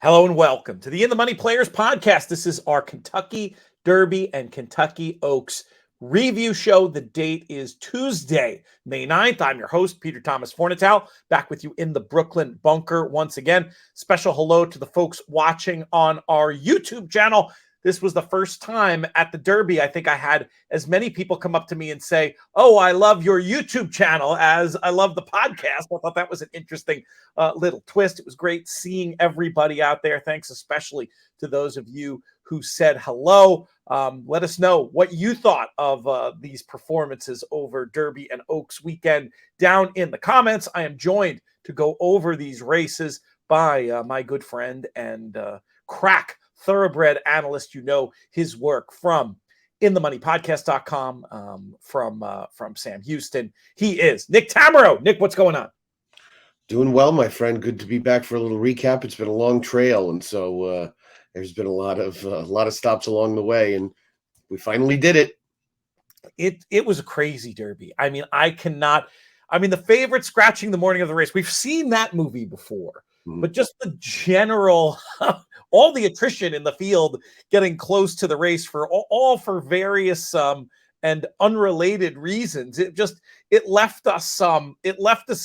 Hello and welcome to the In the Money Players podcast. This is our Kentucky Derby and Kentucky Oaks review show. The date is Tuesday, May 9th. I'm your host, Peter Thomas Forte, back with you in the Brooklyn bunker once again. Special hello to the folks watching on our YouTube channel. This was the first time at the Derby I think I had as many people come up to me and say, "Oh, I love your YouTube channel," as I love the podcast. I thought that was an interesting little twist. It was great seeing everybody out there. Thanks especially to those of you who said hello. Let us know what you thought of these performances over Derby and Oaks weekend down in the comments. I am joined to go over these races by my good friend and crack thoroughbred analyst. You know his work from inthemoneypodcast.com, from Sam Houston. He is Nick Tammaro. Nick, what's going on? Doing well, my friend. Good to be back for a little recap. It's been a long trail, and so there's been a lot of stops along the way, and we finally did it. It was a crazy Derby. I mean, the favorite scratching the morning of the race. We've seen that movie before, but just the general, all the attrition in the field getting close to the race for all for various and unrelated reasons. It left us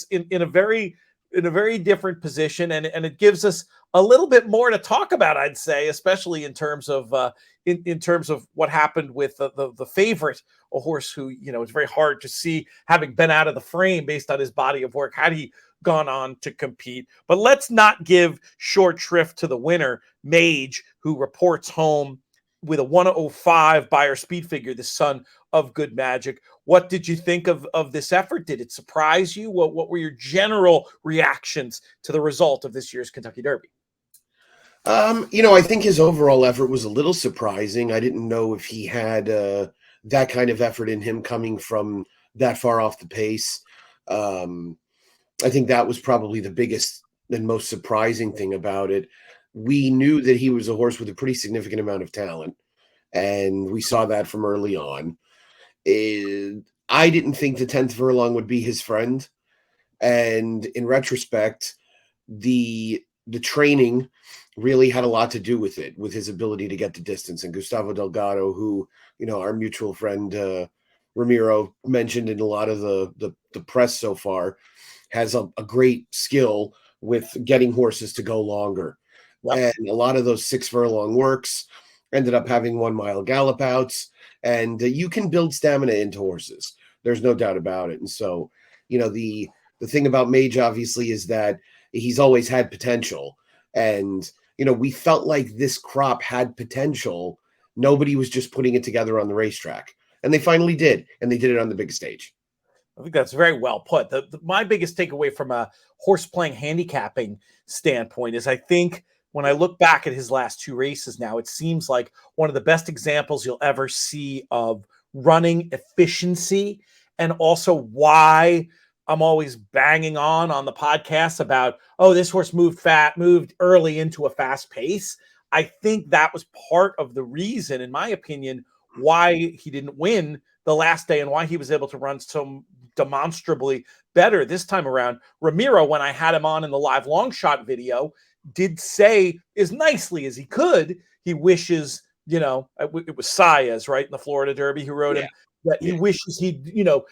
in a very different position, and it gives us a little bit more to talk about, I'd say, especially in terms of in terms of what happened with the favorite, a horse who, it's very hard to see, having been out of the frame based on his body of work, had he gone on to compete. But let's not give short shrift to the winner, Mage, who reports home with a 105 Beyer speed figure, the son of Good Magic. What did you think of this effort? Did it surprise you? What were your general reactions to the result of this year's Kentucky Derby? I think his overall effort was a little surprising. I didn't know if he had that kind of effort in him coming from that far off the pace. I think that was probably the biggest and most surprising thing about it. We knew that he was a horse with a pretty significant amount of talent, and we saw that from early on. I didn't think the 10th furlong would be his friend, and in retrospect, the training really had a lot to do with it, with his ability to get the distance. And Gustavo Delgado, who, our mutual friend Ramiro mentioned in a lot of the press so far, has a great skill with getting horses to go longer. Yep. And a lot of those 6 furlong works ended up having 1 mile gallop outs, and you can build stamina into horses. There's no doubt about it. And so, the thing about Mage obviously is that he's always had potential, and we felt like this crop had potential. Nobody was just putting it together on the racetrack, and they finally did, and they did it on the big stage. I think that's very well put. My biggest takeaway from a horse playing handicapping standpoint is, I think when I look back at his last 2 races now, it seems like one of the best examples you'll ever see of running efficiency, and also why I'm always banging on the podcast about, this horse moved early into a fast pace. I think that was part of the reason, in my opinion, why he didn't win the last day and why he was able to run so demonstrably better this time around. Ramiro, when I had him on in the live long shot video, did say as nicely as he could, he wishes, it was Saez, right, in the Florida Derby, who wrote him, that he wishes he'd,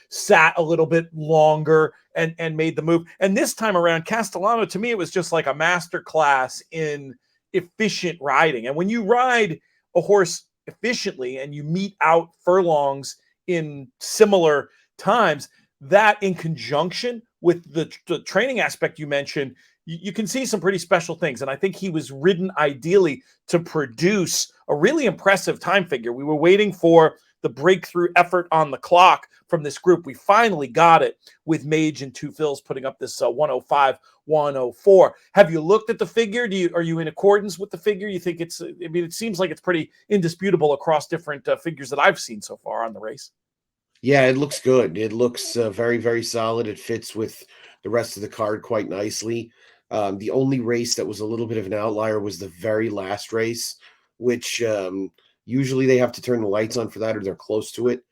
sat a little bit longer and made the move. And this time around, Castellano, to me, it was just like a master class in efficient riding. And when you ride a horse efficiently and you meet out furlongs in similar times, that in conjunction with the training aspect you mentioned, you can see some pretty special things. And I think he was ridden ideally to produce a really impressive time figure. We were waiting for the breakthrough effort on the clock from this group. We finally got it with Mage and Two Phils putting up this 105, 104. Have you looked at the figure? Are you in accordance with the figure? You think it seems like it's pretty indisputable across different figures that I've seen so far on the race. Yeah, it looks good. It looks very, very solid. It fits with the rest of the card quite nicely. The only race that was a little bit of an outlier was the very last race, which usually they have to turn the lights on for that, or they're close to it.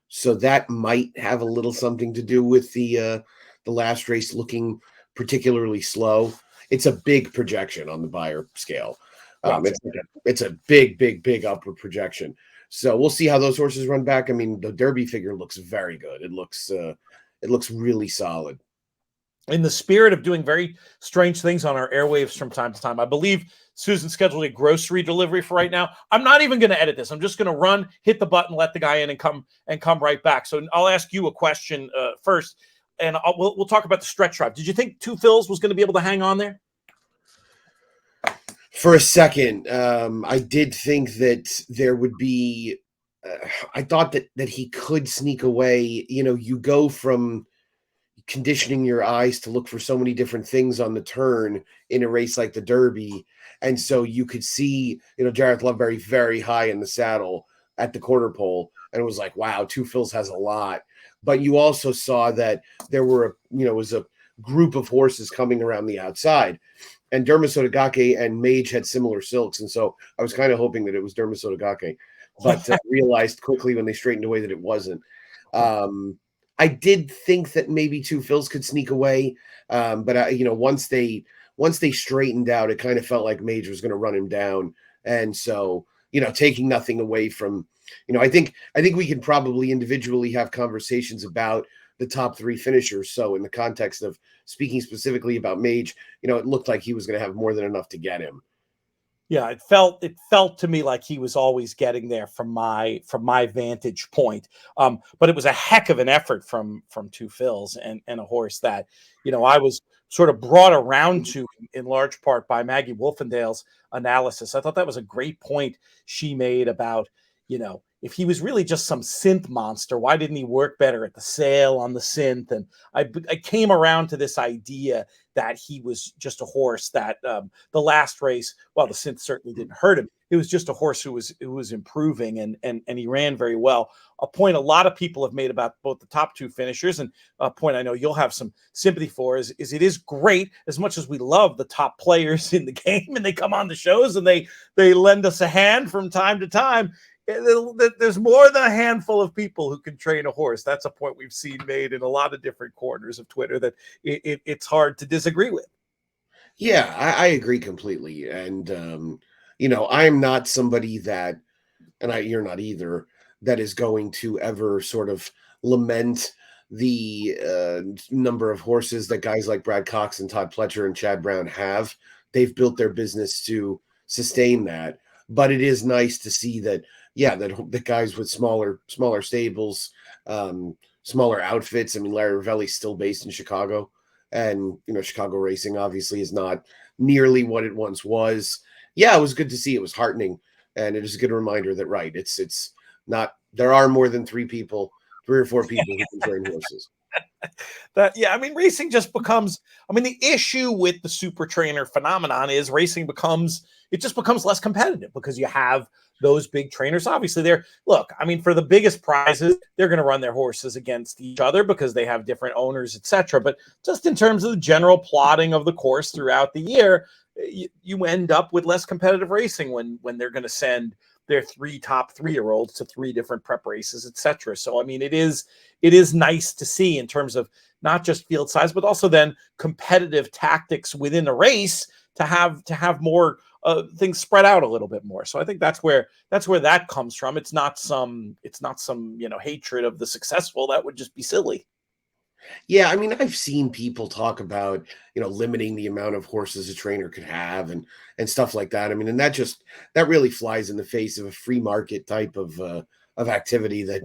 So that might have a little something to do with the last race looking particularly slow. it's a big projection on the buyer scale. Gotcha. It's a big upward projection. So we'll see how those horses run back. I mean, the Derby figure looks very good. It looks really solid. In the spirit of doing very strange things on our airwaves from time to time, I believe Susan scheduled a grocery delivery for right now. I'm not even going to edit this. I'm just going to run, hit the button, let the guy in, and come right back. So I'll ask you a question first, and we'll talk about the stretch drive. Did you think Two Phils was going to be able to hang on there? For a second, I did think that there would be. I thought that he could sneak away. You know, you go from conditioning your eyes to look for so many different things on the turn in a race like the Derby. And so you could see, Jareth Loveberry very high in the saddle at the quarter pole. And it was like, wow, Two Phils has a lot. But you also saw that there were, was a group of horses coming around the outside. And Derma Sotogake and Mage had similar silks. And so I was kind of hoping that it was Derma Sotogake, but realized quickly when they straightened away that it wasn't. I did think that maybe Two Phils could sneak away, but once they straightened out, it kind of felt like Mage was going to run him down, and so taking nothing away from, I think we can probably individually have conversations about the top three finishers. So in the context of speaking specifically about Mage, it looked like he was going to have more than enough to get him. Yeah, it felt to me like he was always getting there from my vantage point. But it was a heck of an effort from Two Phils and a horse that, I was sort of brought around to in large part by Maggie Wolfendale's analysis. I thought that was a great point she made about, if he was really just some synth monster, why didn't he work better at the sale on the synth? And I came around to this idea that he was just a horse that the last race, well, the synth certainly didn't hurt him. It was just a horse who was improving and he ran very well. A point a lot of people have made about both the top two finishers, and a point I know you'll have some sympathy for is it is great, as much as we love the top players in the game and they come on the shows and they lend us a hand from time to time. There's more than a handful of people who can train a horse. That's a point we've seen made in a lot of different corners of Twitter that it's hard to disagree with. Yeah, I agree completely. And, I'm not somebody that, and you're not either, that is going to ever sort of lament the number of horses that guys like Brad Cox and Todd Pletcher and Chad Brown have. They've built their business to sustain that. But it is nice to see that, that the guys with smaller stables, smaller outfits. I mean, Larry Ravelli's still based in Chicago, and Chicago racing obviously is not nearly what it once was. Yeah, it was good to see. It was heartening, and it is a good reminder that it's not. There are more than three or four people who can train horses. Racing just becomes, the issue with the super trainer phenomenon is racing becomes less competitive because you have those big trainers. Obviously for the biggest prizes, they're going to run their horses against each other because they have different owners, etc. But just in terms of the general plotting of the course throughout the year, you end up with less competitive racing when they're going to send their top 3-year-olds to 3 different prep races, etc. So, it is nice to see in terms of not just field size, but also then competitive tactics within a race to have more things spread out a little bit more. So I think that's where that comes from. It's not some hatred of the successful. That would just be silly. Yeah, I've seen people talk about, limiting the amount of horses a trainer could have and stuff like that. And that really flies in the face of a free market type of activity that,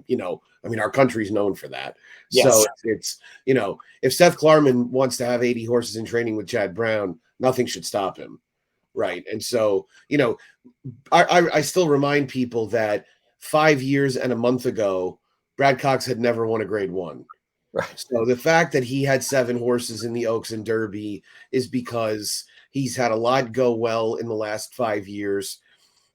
our country's known for that. Yes. So it's, if Seth Klarman wants to have 80 horses in training with Chad Brown, nothing should stop him. Right. And so, I still remind people that 5 years and a month ago, Brad Cox had never won a grade 1. Right. So the fact that he had 7 horses in the Oaks and Derby is because he's had a lot go well in the last 5 years.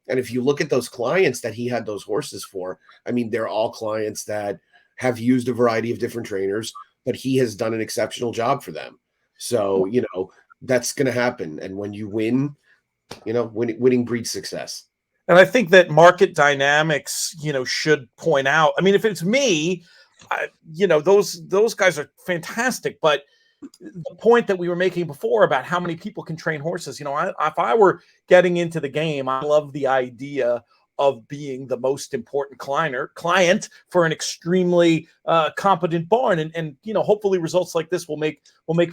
And if you look at those clients that he had those horses for, they're all clients that have used a variety of different trainers, but he has done an exceptional job for them. So, that's going to happen. And when you win, winning breeds success. And I think that market dynamics, should point out, if it's me, those guys are fantastic, but the point that we were making before about how many people can train horses, if I were getting into the game, I love the idea of being the most important client for an extremely competent barn, and hopefully results like this will make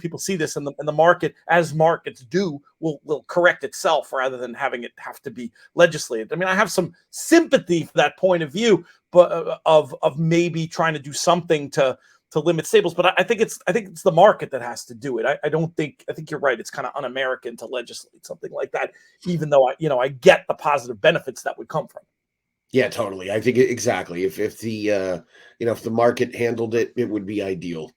people see this, and the market, as markets do, will correct itself rather than having it have to be legislated. I mean, I have some sympathy for that point of view, but of maybe trying to do something to limit stables, but I think it's the market that has to do it. I think you're right. It's kind of un-American to legislate something like that, even though I get the positive benefits that would come from it. Yeah, totally. I think exactly. If the if the market handled it, it would be ideal.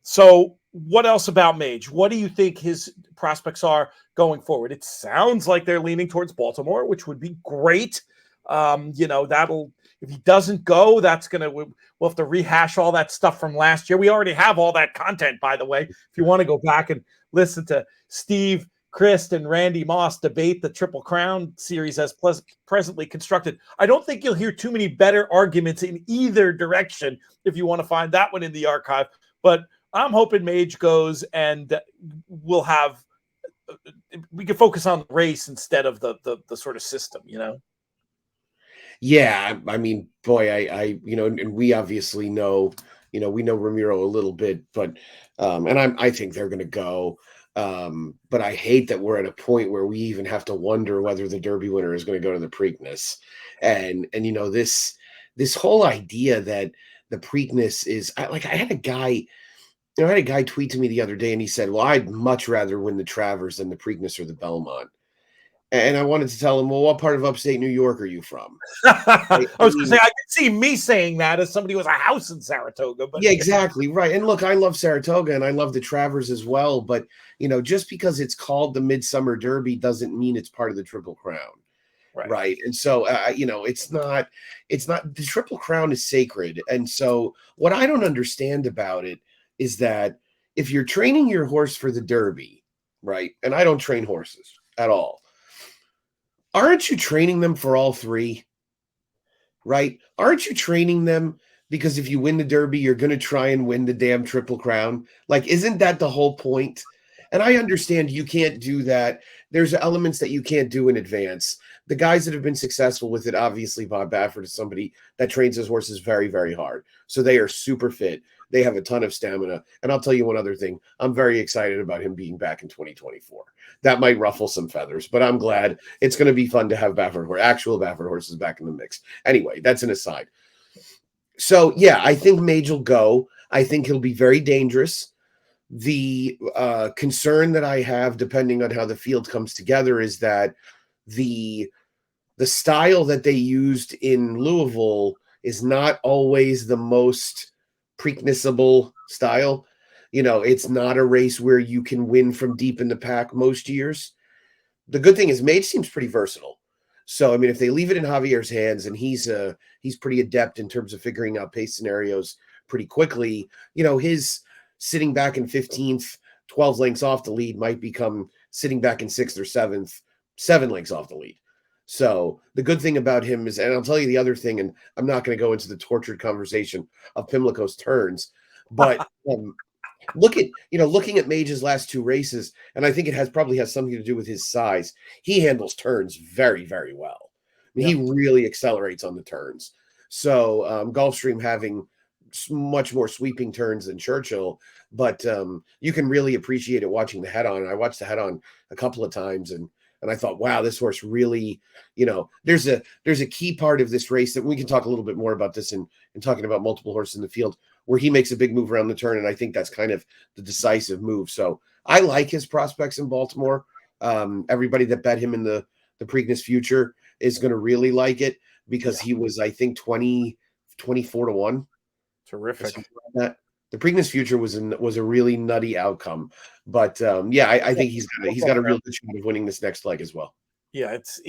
So what else about Mage? What do you think his prospects are going forward? It sounds like they're leaning towards Baltimore, which would be great. That'll, if he doesn't go, we'll have to rehash all that stuff from last year. We already have all that content, by the way. If you want to go back and listen to Steve, Chris, and Randy Moss debate the Triple Crown series as presently constructed, I don't think you'll hear too many better arguments in either direction if you want to find that one in the archive. But I'm hoping Mage goes, and we can focus on the race instead of the sort of system, Yeah, I mean, boy, I and we obviously know, we know Ramiro a little bit, but and I think they're going to go. But I hate that we're at a point where we even have to wonder whether the Derby winner is going to go to the Preakness, and this whole idea that the Preakness is I had a guy. I had a guy tweet to me the other day, and he said, "Well, I'd much rather win the Travers than the Preakness or the Belmont." And I wanted to tell him, "Well, what part of upstate New York are you from?" I was going to say, I could see me saying that as somebody who has a house in Saratoga. But yeah, exactly right. And look, I love Saratoga, and I love the Travers as well. But just because it's called the Midsummer Derby doesn't mean it's part of the Triple Crown, right? And so, it's not. The Triple Crown is sacred, and so what I don't understand about it is that if you're training your horse for the Derby, right? And I don't train horses at all. Aren't you training them for all three? Right? Aren't you training them because if you win the Derby, you're going to try and win the damn Triple Crown? Like, isn't that the whole point? And I understand you can't do that. There's elements that you can't do in advance. The guys that have been successful with it, obviously, Bob Baffert is somebody that trains his horses very, very hard. So they are super fit. They have a ton of stamina. And I'll tell you one other thing. I'm very excited about him being back in 2024. That might ruffle some feathers, but I'm glad. It's going to be fun to have actual Baffert horses back in the mix. Anyway, that's an aside. So, yeah, I think Mage will go. I think he'll be very dangerous. The concern that I have, depending on how the field comes together, is that the style that they used in Louisville is not always the most Preaknessable style. It's not a race where you can win from deep in the pack most years. The good thing is Mage seems pretty versatile. So, I mean, if they leave it in Javier's hands, and he's pretty adept in terms of figuring out pace scenarios pretty quickly, his sitting back in 15th, 12 lengths off the lead might become sitting back in 6th or 7th, 7 lengths off the lead. So the good thing about him is, and I'll tell you the other thing, and I'm not going to go into the tortured conversation of Pimlico's turns, but looking at Mage's last 2 races, and I think it probably has something to do with his size. He handles turns very, very well. I mean, He really accelerates on the turns. So Gulfstream having much more sweeping turns than Churchill, but you can really appreciate it watching the head on. And I watched the head on a couple of times, and I thought, wow, this horse really, there's a key part of this race that we can talk a little bit more about this in talking about multiple horses in the field, where he makes a big move around the turn. And I think that's kind of the decisive move. So I like his prospects in Baltimore. Everybody that bet him in the Preakness future is going to really like it, because he was, I think, 24-1. Terrific. Like the Preakness future was a really nutty outcome, but I think he's got a real good shot of winning this next leg as well. Yeah, it's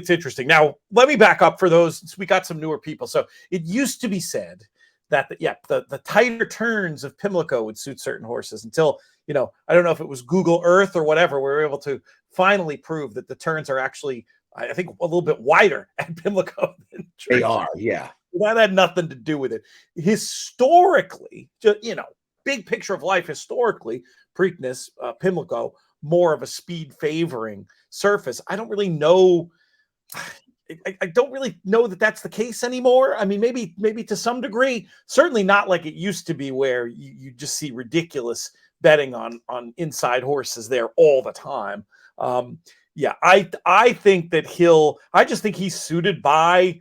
interesting. Now, let me back up for those. We got some newer people. So it used to be said that the tighter turns of Pimlico would suit certain horses until, I don't know if it was Google Earth or whatever, we were able to finally prove that the turns are actually, I think, a little bit wider at Pimlico than They are, yeah. That had nothing to do with it. Historically, big picture of life, historically, Preakness, Pimlico, more of a speed favoring surface. I don't really know. I don't really know that that's the case anymore. I mean, maybe to some degree, certainly not like it used to be, where you just see ridiculous betting on inside horses there all the time. Yeah, I think that I just think he's suited by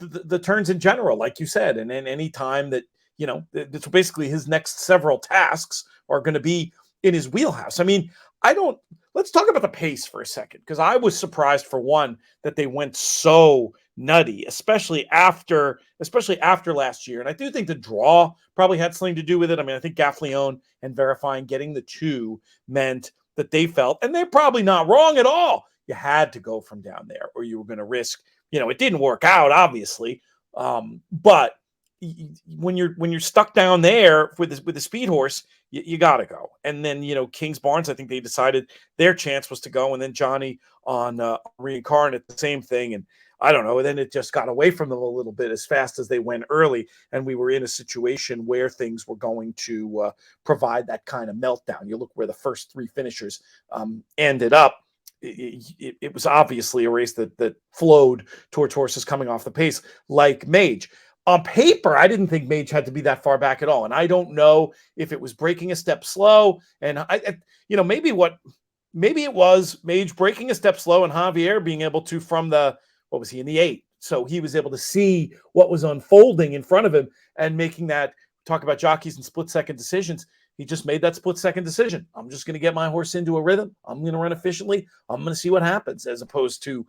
the turns in general, like you said, and then any time that it's basically his next several tasks are going to be in his wheelhouse. I mean, let's talk about the pace for a second, because I was surprised, for one, that they went so nutty, especially after last year. And I do think the draw probably had something to do with it. I mean, I think Gaffleone and Verifying getting the 2 meant that they felt, and they're probably not wrong at all, you had to go from down there, or you were going to risk, it didn't work out, obviously. But when you're stuck down there with the speed horse, you got to go. And then, Kings Barnes, I think they decided their chance was to go. And then Johnny on Reincarnate, the same thing. And I don't know. And then it just got away from them a little bit as fast as they went early. And we were in a situation where things were going to provide that kind of meltdown. You look where the first 3 finishers ended up. It was obviously a race that flowed towards horses coming off the pace, like Mage. On paper, I didn't think Mage had to be that far back at all. And I don't know if it was breaking a step slow. And maybe it was Mage breaking a step slow and Javier being able to, from what was he, in the 8? So he was able to see what was unfolding in front of him and making that, talk about jockeys and split-second decisions. He just made that split-second decision. I'm just going to get my horse into a rhythm. I'm going to run efficiently. I'm going to see what happens, as opposed to,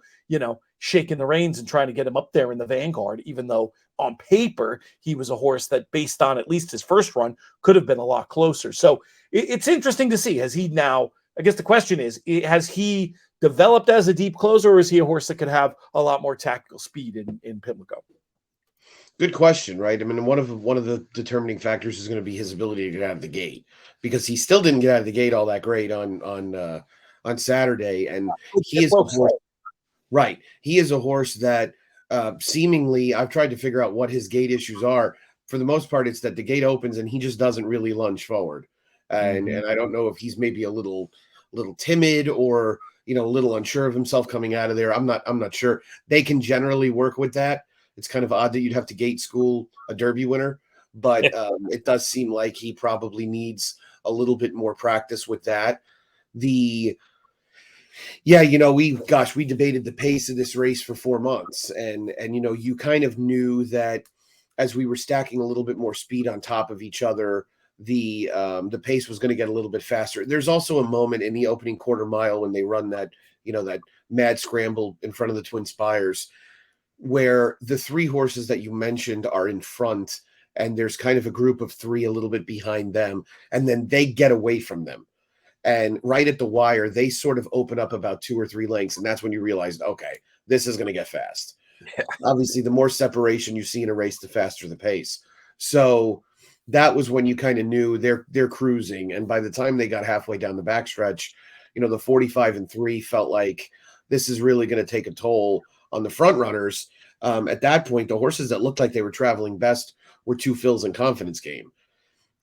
shaking the reins and trying to get him up there in the vanguard, even though on paper he was a horse that, based on at least his first run, could have been a lot closer. So it's interesting to see. Has he now, I guess the question is, has he developed as a deep closer, or is he a horse that could have a lot more tactical speed in Pimlico? Good question, right? I mean, one of the determining factors is going to be his ability to get out of the gate, because he still didn't get out of the gate all that great on Saturday, and he is a horse, right? He is a horse that seemingly, I've tried to figure out what his gate issues are. For the most part, it's that the gate opens and he just doesn't really lunge forward, and I don't know if he's maybe a little timid, or a little unsure of himself coming out of there. I'm not sure. They can generally work with that. It's kind of odd that you'd have to gate school a Derby winner, but it does seem like he probably needs a little bit more practice with that. We debated the pace of this race for 4 months, and you kind of knew that as we were stacking a little bit more speed on top of each other, the pace was going to get a little bit faster. There's also a moment in the opening quarter mile when they run that mad scramble in front of the Twin Spires, where the 3 horses that you mentioned are in front, and there's kind of a group of 3 a little bit behind them, and then they get away from them. And right at the wire, they sort of open up about 2 or 3 lengths, and that's when you realized, okay, this is going to get fast. Yeah. Obviously, the more separation you see in a race, the faster the pace. So that was when you kind of knew they're cruising. And by the time they got halfway down the backstretch, the 45 and 3 felt like this is really going to take a toll on the front runners. At that point, the horses that looked like they were traveling best were Two Phil's and Confidence Game.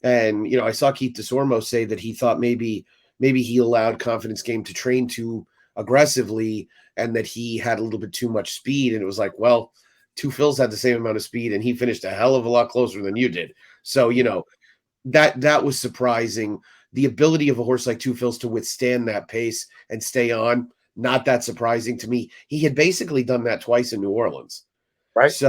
And, I saw Keith DeSormo say that he thought maybe he allowed Confidence Game to train too aggressively, and that he had a little bit too much speed. And it was like, well, Two Phil's had the same amount of speed, and he finished a hell of a lot closer than you did. So, that was surprising. The ability of a horse like Two Phil's to withstand that pace and stay on, not that surprising to me. He had basically done that twice in New Orleans. Right. So,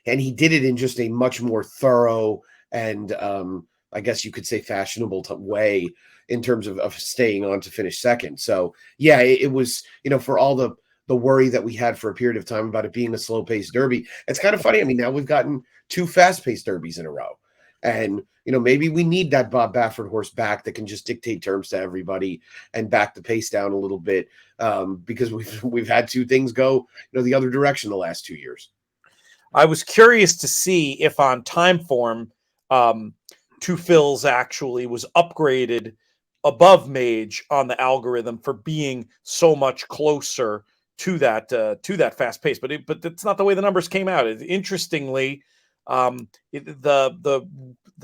and he did it in just a much more thorough and I guess you could say fashionable way in terms of staying on to finish second. So yeah, it was, for all the worry that we had for a period of time about it being a slow paced Derby, it's kind of funny. I mean, now we've gotten 2 fast paced Derbies in a row. And, maybe we need that Bob Baffert horse back that can just dictate terms to everybody and back the pace down a little bit, because we've had 2 things go, the other direction the last 2 years. I was curious to see if on time form, Two Phil's actually was upgraded above Mage on the algorithm for being so much closer to that fast pace. But that's not the way the numbers came out. Interestingly, The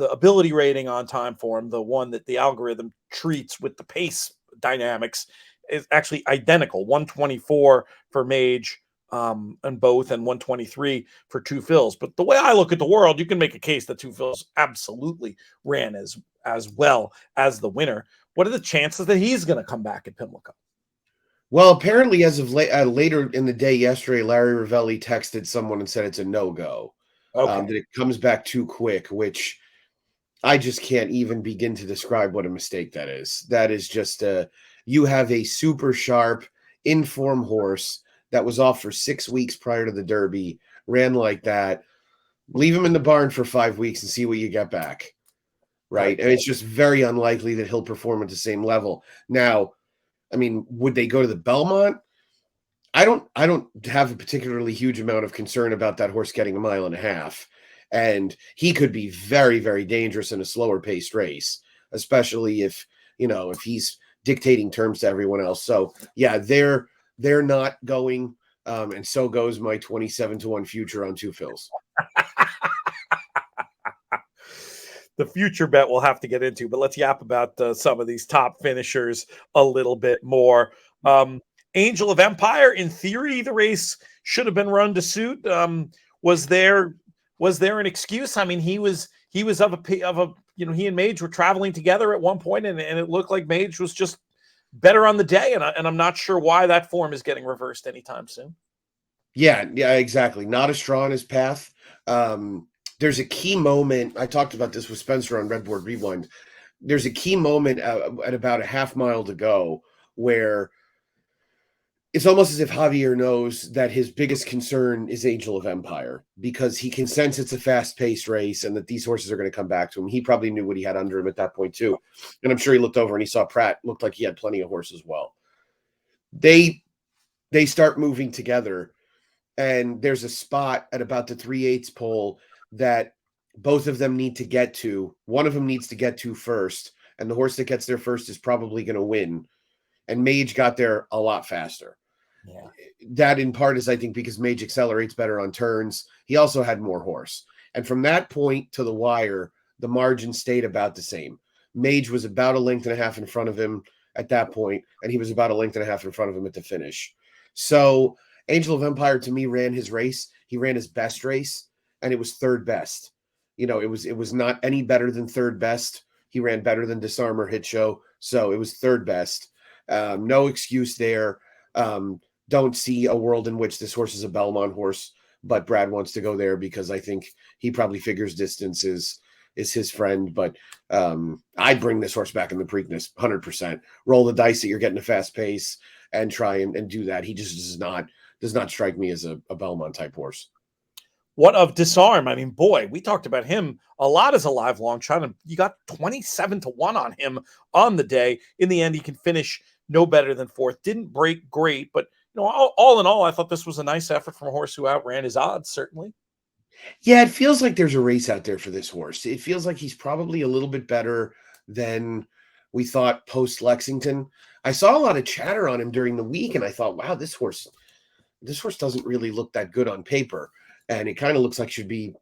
ability rating on time form, the one that the algorithm treats with the pace dynamics, is actually identical. 124 for Mage and both, and 123 for Two Fills. But the way I look at the world, you can make a case that Two Fills absolutely ran as well as the winner. What are the chances that he's going to come back at Pimlico? Well, apparently, as of later in the day yesterday, Larry Ravelli texted someone and said it's a no-go. Okay. That it comes back too quick, which I just can't even begin to describe what a mistake that is. That is just you have a super sharp, in-form horse that was off for 6 weeks prior to the Derby, ran like that. Leave him in the barn for 5 weeks and see what you get back. Right. And it's just very unlikely that he'll perform at the same level. Now, I mean, would they go to the Belmont? I don't have a particularly huge amount of concern about that horse getting 1.5 miles. And he could be very, very dangerous in a slower paced race, especially if he's dictating terms to everyone else. So yeah, they're not going. And so goes my 27-1 future on Two Fills. The future bet we'll have to get into, but let's yap about some of these top finishers a little bit more. Angel of Empire, in theory, the race should have been run to suit. Was there an excuse? I mean, he was of a he and Mage were traveling together at one point, and it looked like Mage was just better on the day, and I'm not sure why that form is getting reversed anytime soon. Yeah, exactly. Not a straw in his path. There's a key moment. I talked about this with Spencer on Redboard Rewind. There's a key moment at about a half mile to go where it's almost as if Javier knows that his biggest concern is Angel of Empire, because he can sense it's a fast-paced race and that these horses are going to come back to him. He probably knew what he had under him at that point too. And I'm sure he looked over and he saw Pratt looked like he had plenty of horse as well. They start moving together, and there's a spot at about the 3/8 pole that both of them need to get to. One of them needs to get to first, and the horse that gets there first is probably going to win. And Mage got there a lot faster. Yeah. That in part is, I think, because Mage accelerates better on turns. He also had more horse. And from that point to the wire, the margin stayed about the same. Mage was about 1.5 lengths in front of him at that point, and he was about 1.5 lengths in front of him at the finish. So Angel of Empire, to me, ran his race. He ran his best race, and it was third best. It was not any better than third best. He ran better than Disarm or Hit Show, so it was third best. No excuse there. Don't see a world in which this horse is a Belmont horse, but Brad wants to go there because I think he probably figures distance is his friend. But I'd bring this horse back in the Preakness 100%. Roll the dice that you're getting a fast pace and try and do that. He just does not strike me as a Belmont type horse. What of Disarm? I mean, boy, we talked about him a lot as a live long shot, and you got 27-1 on him on the day. In the end, he can finish no better than fourth. Didn't break great, but all in all, I thought this was a nice effort from a horse who outran his odds, certainly. Yeah, it feels like there's a race out there for this horse. It feels like he's probably a little bit better than we thought post Lexington. I saw a lot of chatter on him during the week, and I thought, wow, this horse doesn't really look that good on paper. And it kind of looks like should be,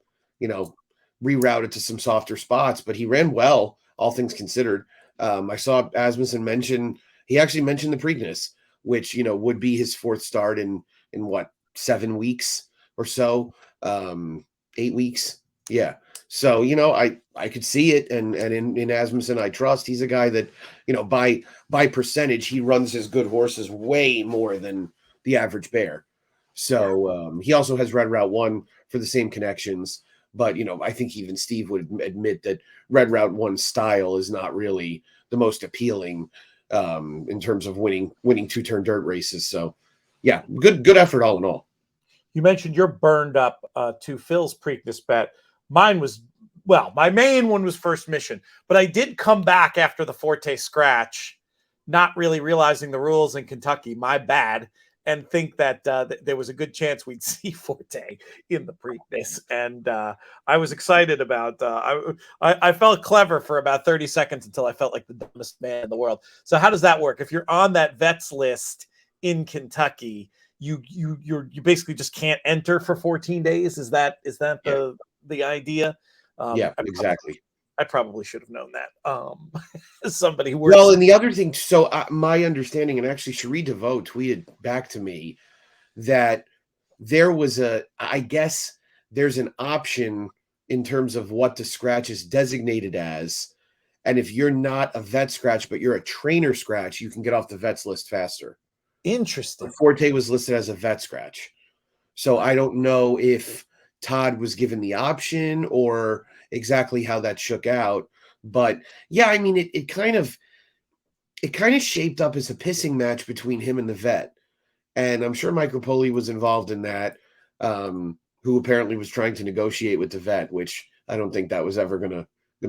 rerouted to some softer spots. But he ran well, all things considered. I saw Asmussen he actually mentioned the Preakness, which, would be his fourth start in what, 7 weeks or so, 8 weeks. Yeah. So, I could see it. And in Asmussen, I trust. He's a guy that, by percentage, he runs his good horses way more than the average bear. So he also has Red Route 1 for the same connections. But, I think even Steve would admit that Red Route 1 style is not really the most appealing in terms of winning 2-turn dirt races. So, yeah, good effort all in all. You mentioned you're burned up to Phil's Preakness bet. Mine was, my main one was First Mission. But I did come back after the Forte scratch, not really realizing the rules in Kentucky. My bad. And think that there was a good chance we'd see Forte in the Preakness. And I was excited about I felt clever for about 30 seconds until I felt like the dumbest man in the world. So how does that work? If you're on that vets list in Kentucky, you basically just can't enter for 14 days. Is that the the idea. Yeah, exactly. I probably should have known that. As somebody who Well, works. and the other thing, so my understanding, and actually Cherie DeVoe tweeted back to me that there was I guess there's an option in terms of what the scratch is designated as. And if you're not a vet scratch, but you're a trainer scratch, you can get off the vets list faster. Interesting. Forte was listed as a vet scratch. So I don't know if Todd was given the option or exactly how that shook out. But yeah, I mean, it kind of shaped up as a pissing match between him and the vet. And I'm sure Mike Rapoli was involved in that, who apparently was trying to negotiate with the vet, which I don't think that was ever gonna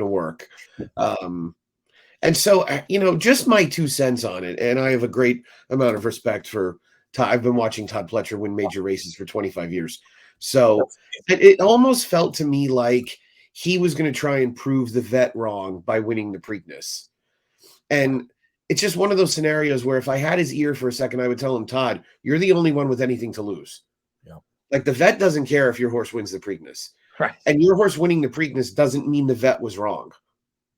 work. And so, just my 2 cents on it. And I have a great amount of respect for Todd. I've been watching Todd Pletcher win major races for 25 years. So it almost felt to me like he was going to try and prove the vet wrong by winning the Preakness. And it's just one of those scenarios where if I had his ear for a second, I would tell him, Todd, you're the only one with anything to lose. Yeah. Like the vet doesn't care if your horse wins the Preakness. Right. And your horse winning the Preakness doesn't mean the vet was wrong.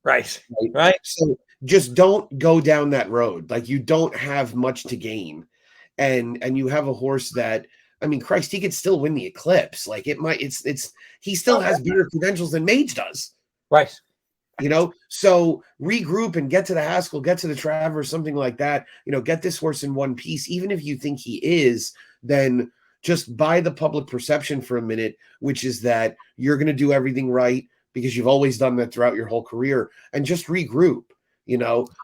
Right. Right. So just don't go down that road. Like you don't have much to gain. And you have a horse that, I mean, Christ, he could still win the Eclipse. Like he still has better credentials than Mage does. Right. So regroup and get to the Haskell, get to the Travers, something like that. Get this horse in one piece. Even if you think he is, then just buy the public perception for a minute, which is that you're going to do everything right because you've always done that throughout your whole career, and just regroup.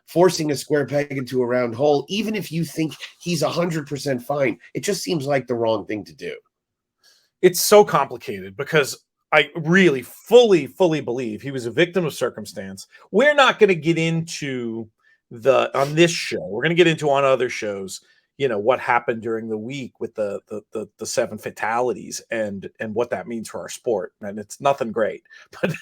Forcing a square peg into a round hole, even if you think he's 100% fine, it just seems like the wrong thing to do. It's so complicated because I really fully believe he was a victim of circumstance. We're not going to get into on this show. We're going to get into on other shows, what happened during the week with the 7 fatalities and what that means for our sport. And it's nothing great, but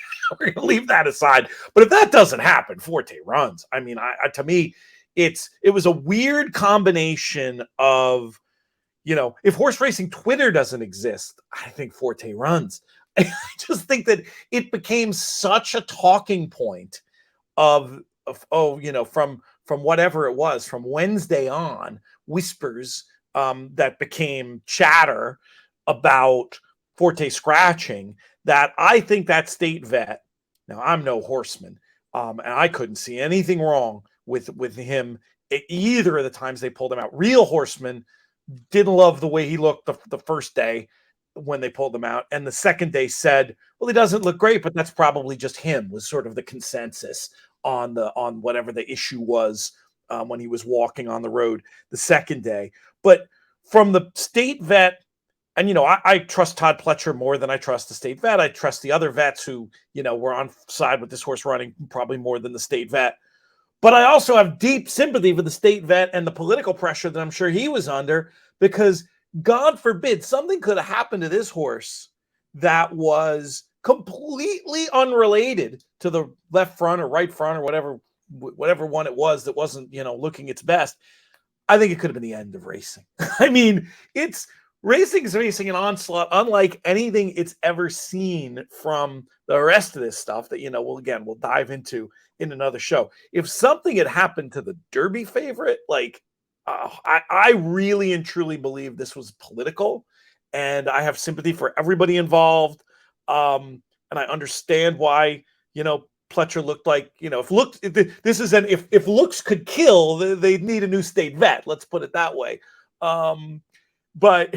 we're going to leave that aside. But if that doesn't happen, Forte runs. I mean, to me, it was a weird combination of, if horse racing Twitter doesn't exist, I think Forte runs. I just think that it became such a talking point of from whatever it was, from Wednesday on, whispers that became chatter about Forte scratching, that I think that state vet, now I'm no horseman, and I couldn't see anything wrong with him either of the times they pulled him out. Real horsemen didn't love the way he looked the first day when they pulled him out, and the second day said, well, he doesn't look great, but that's probably just him, was sort of the consensus on whatever the issue was when he was walking on the road the second day. But from the state vet, and I trust Todd Pletcher more than I trust the state vet. I trust the other vets who were on side with this horse running probably more than the state vet. But I also have deep sympathy for the state vet and the political pressure that I'm sure he was under, because God forbid something could have happened to this horse that was completely unrelated to the left front or right front or whatever one it was that wasn't, looking its best. I think it could have been the end of racing. I mean, racing is facing an onslaught unlike anything it's ever seen from the rest of this stuff that, we'll dive into in another show. If something had happened to the Derby favorite, I really and truly believe this was political, and I have sympathy for everybody involved. And I understand why, Pletcher looked like, if looks could kill, they'd need a new state vet. Let's put it that way. But,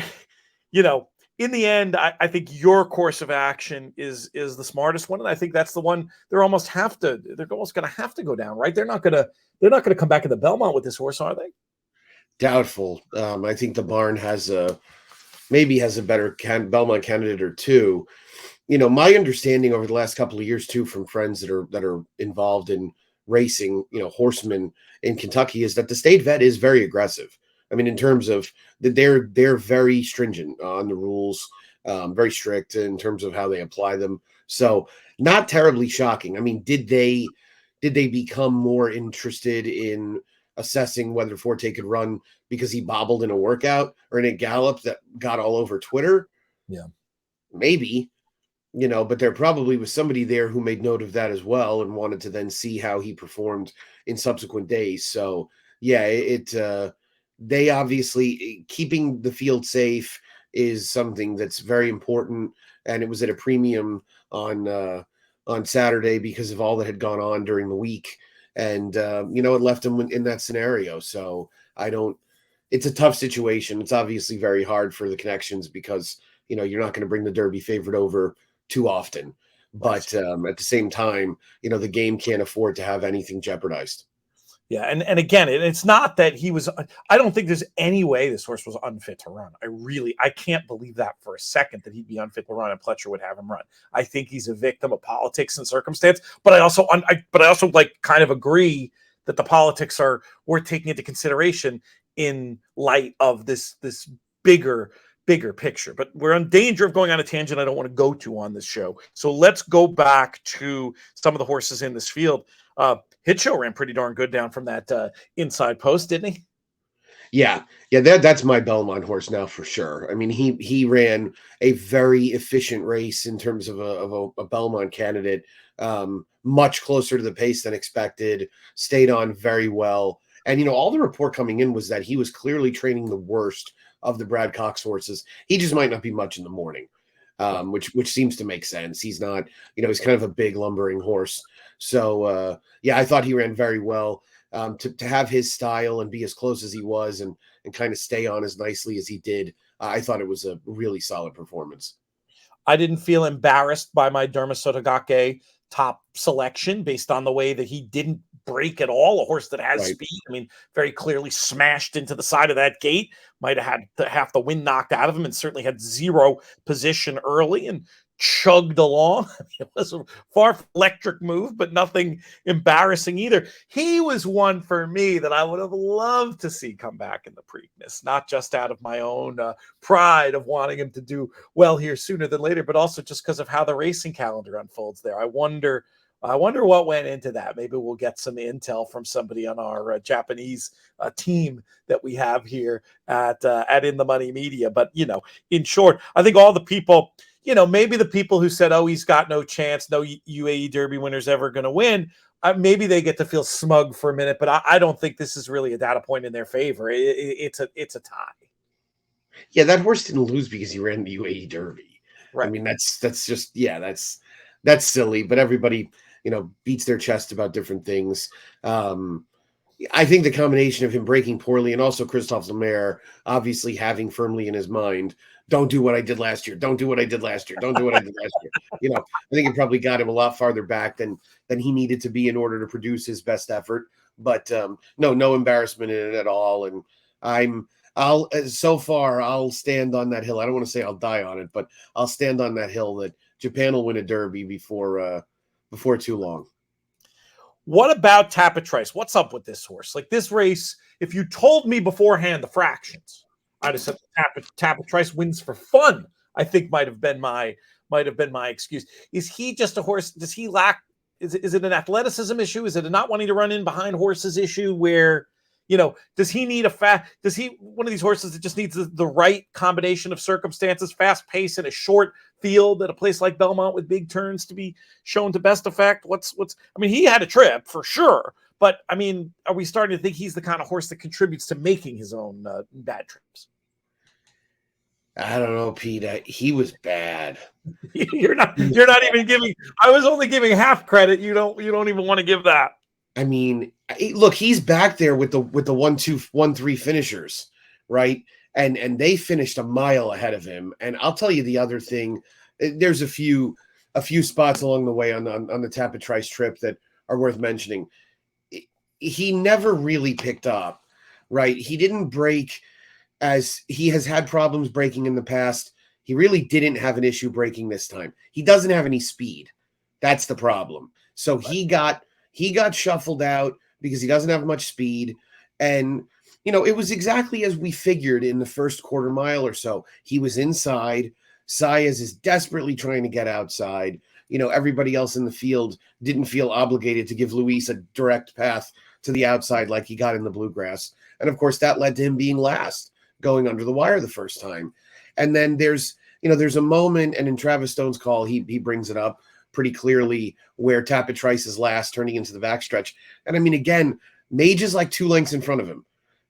in the end, I think your course of action is the smartest one. And I think that's the one they're almost going to have to go down, right? They're not going to come back in the Belmont with this horse, are they? Doubtful. I think the barn maybe has a better Belmont candidate or two. My understanding over the last couple of years too, from friends that are involved in racing, horsemen in Kentucky, is that the state vet is very aggressive. I mean, in terms of they're very stringent on the rules, very strict in terms of how they apply them. So not terribly shocking. I mean, did they become more interested in assessing whether Forte could run because he bobbled in a workout or in a gallop that got all over Twitter? Yeah, maybe. But there probably was somebody there who made note of that as well and wanted to then see how he performed in subsequent days. So yeah, they obviously keeping the field safe is something that's very important, and it was at a premium on Saturday because of all that had gone on during the week, and it left him in that scenario. So I don't. It's a tough situation. It's obviously very hard for the connections because you're not going to bring the Derby favorite over too often. Right. But at the same time, the game can't afford to have anything jeopardized. Yeah, and again, it's not that he was. I don't think there's any way this horse was unfit to run. I can't believe that for a second that he'd be unfit to run and Pletcher would have him run. I think he's a victim of politics and circumstance. But I also like kind of agree that the politics are worth taking into consideration in light of this bigger picture. But we're in danger of going on a tangent I don't want to go to on this show. So let's go back to some of the horses in this field. Hit Show ran pretty darn good down from that inside post, didn't he? Yeah. That's my Belmont horse now for sure. I mean, he ran a very efficient race in terms of a Belmont candidate, much closer to the pace than expected. Stayed on very well, and all the report coming in was that he was clearly training the worst of the Brad Cox horses. He just might not be much in the morning, which seems to make sense. He's not, he's kind of a big lumbering horse. So I thought he ran very well. To have his style and be as close as he was and kind of stay on as nicely as he did, I thought it was a really solid performance. I didn't feel embarrassed by my Derma Sotogake top selection based on the way that he didn't break at all. A horse that has Right. speed. I mean, very clearly smashed into the side of that gate. Might have had half the wind knocked out of him and certainly had zero position early and chugged along. It was a far electric move, but nothing embarrassing either. He was one for me that I would have loved to see come back in the Preakness, not just out of my own pride of wanting him to do well here sooner than later, but also just because of how the racing calendar unfolds there. I wonder what went into that. Maybe we'll get some intel from somebody on our Japanese team that we have here at In the Money Media. But in short, I think all the people, maybe the people who said, "Oh, he's got no chance, no UAE Derby winner's ever going to win," maybe they get to feel smug for a minute. But I don't think this is really a data point in their favor. It's a tie. Yeah, that horse didn't lose because he ran the UAE Derby. I Right. mean, that's just that's silly. But everybody beats their chest about different things. I think the combination of him breaking poorly and also Christophe Lemaire obviously having firmly in his mind, don't do what I did last year. Don't do what I did last year. Don't do what I did last year. I think it probably got him a lot farther back than he needed to be in order to produce his best effort. But no embarrassment in it at all. And I'll stand on that hill. I don't want to say I'll die on it, but I'll stand on that hill that Japan will win a Derby before too long. What about Tapatrice? What's up with this horse? Like this race, if you told me beforehand the fractions, I'd have said Tapatrice wins for fun. I think might have been my excuse. Is he just a horse? Does he lack? Is it an athleticism issue? Is it a not wanting to run in behind horses issue? Where does he need does he one of these horses that just needs the right combination of circumstances, fast pace and a short field at a place like Belmont with big turns to be shown to best effect? I mean, he had a trip for sure, but I mean, are we starting to think he's the kind of horse that contributes to making his own bad trips? I don't know, Pete. He was bad. You're not even giving. I was only giving half credit. You don't even want to give that. I mean, look, he's back there with the 1-2-1-3 finishers, right? And they finished a mile ahead of him. And I'll tell you the other thing. There's a few spots along the way on the Tapatrice trip that are worth mentioning. He never really picked up, right? He didn't break, as he has had problems breaking in the past. He really didn't have an issue breaking this time. He doesn't have any speed. That's the problem. So he got shuffled out because he doesn't have much speed. And, it was exactly as we figured in the first quarter mile or so. He was inside. Saez is desperately trying to get outside. Everybody else in the field didn't feel obligated to give Luis a direct path to the outside like he got in the Bluegrass. And of course, that led to him being last, going under the wire the first time. And then there's there's a moment, and in Travis Stone's call, he brings it up pretty clearly where Tapit Trice is last, turning into the backstretch. And I mean, again, Mage is like 2 lengths in front of him.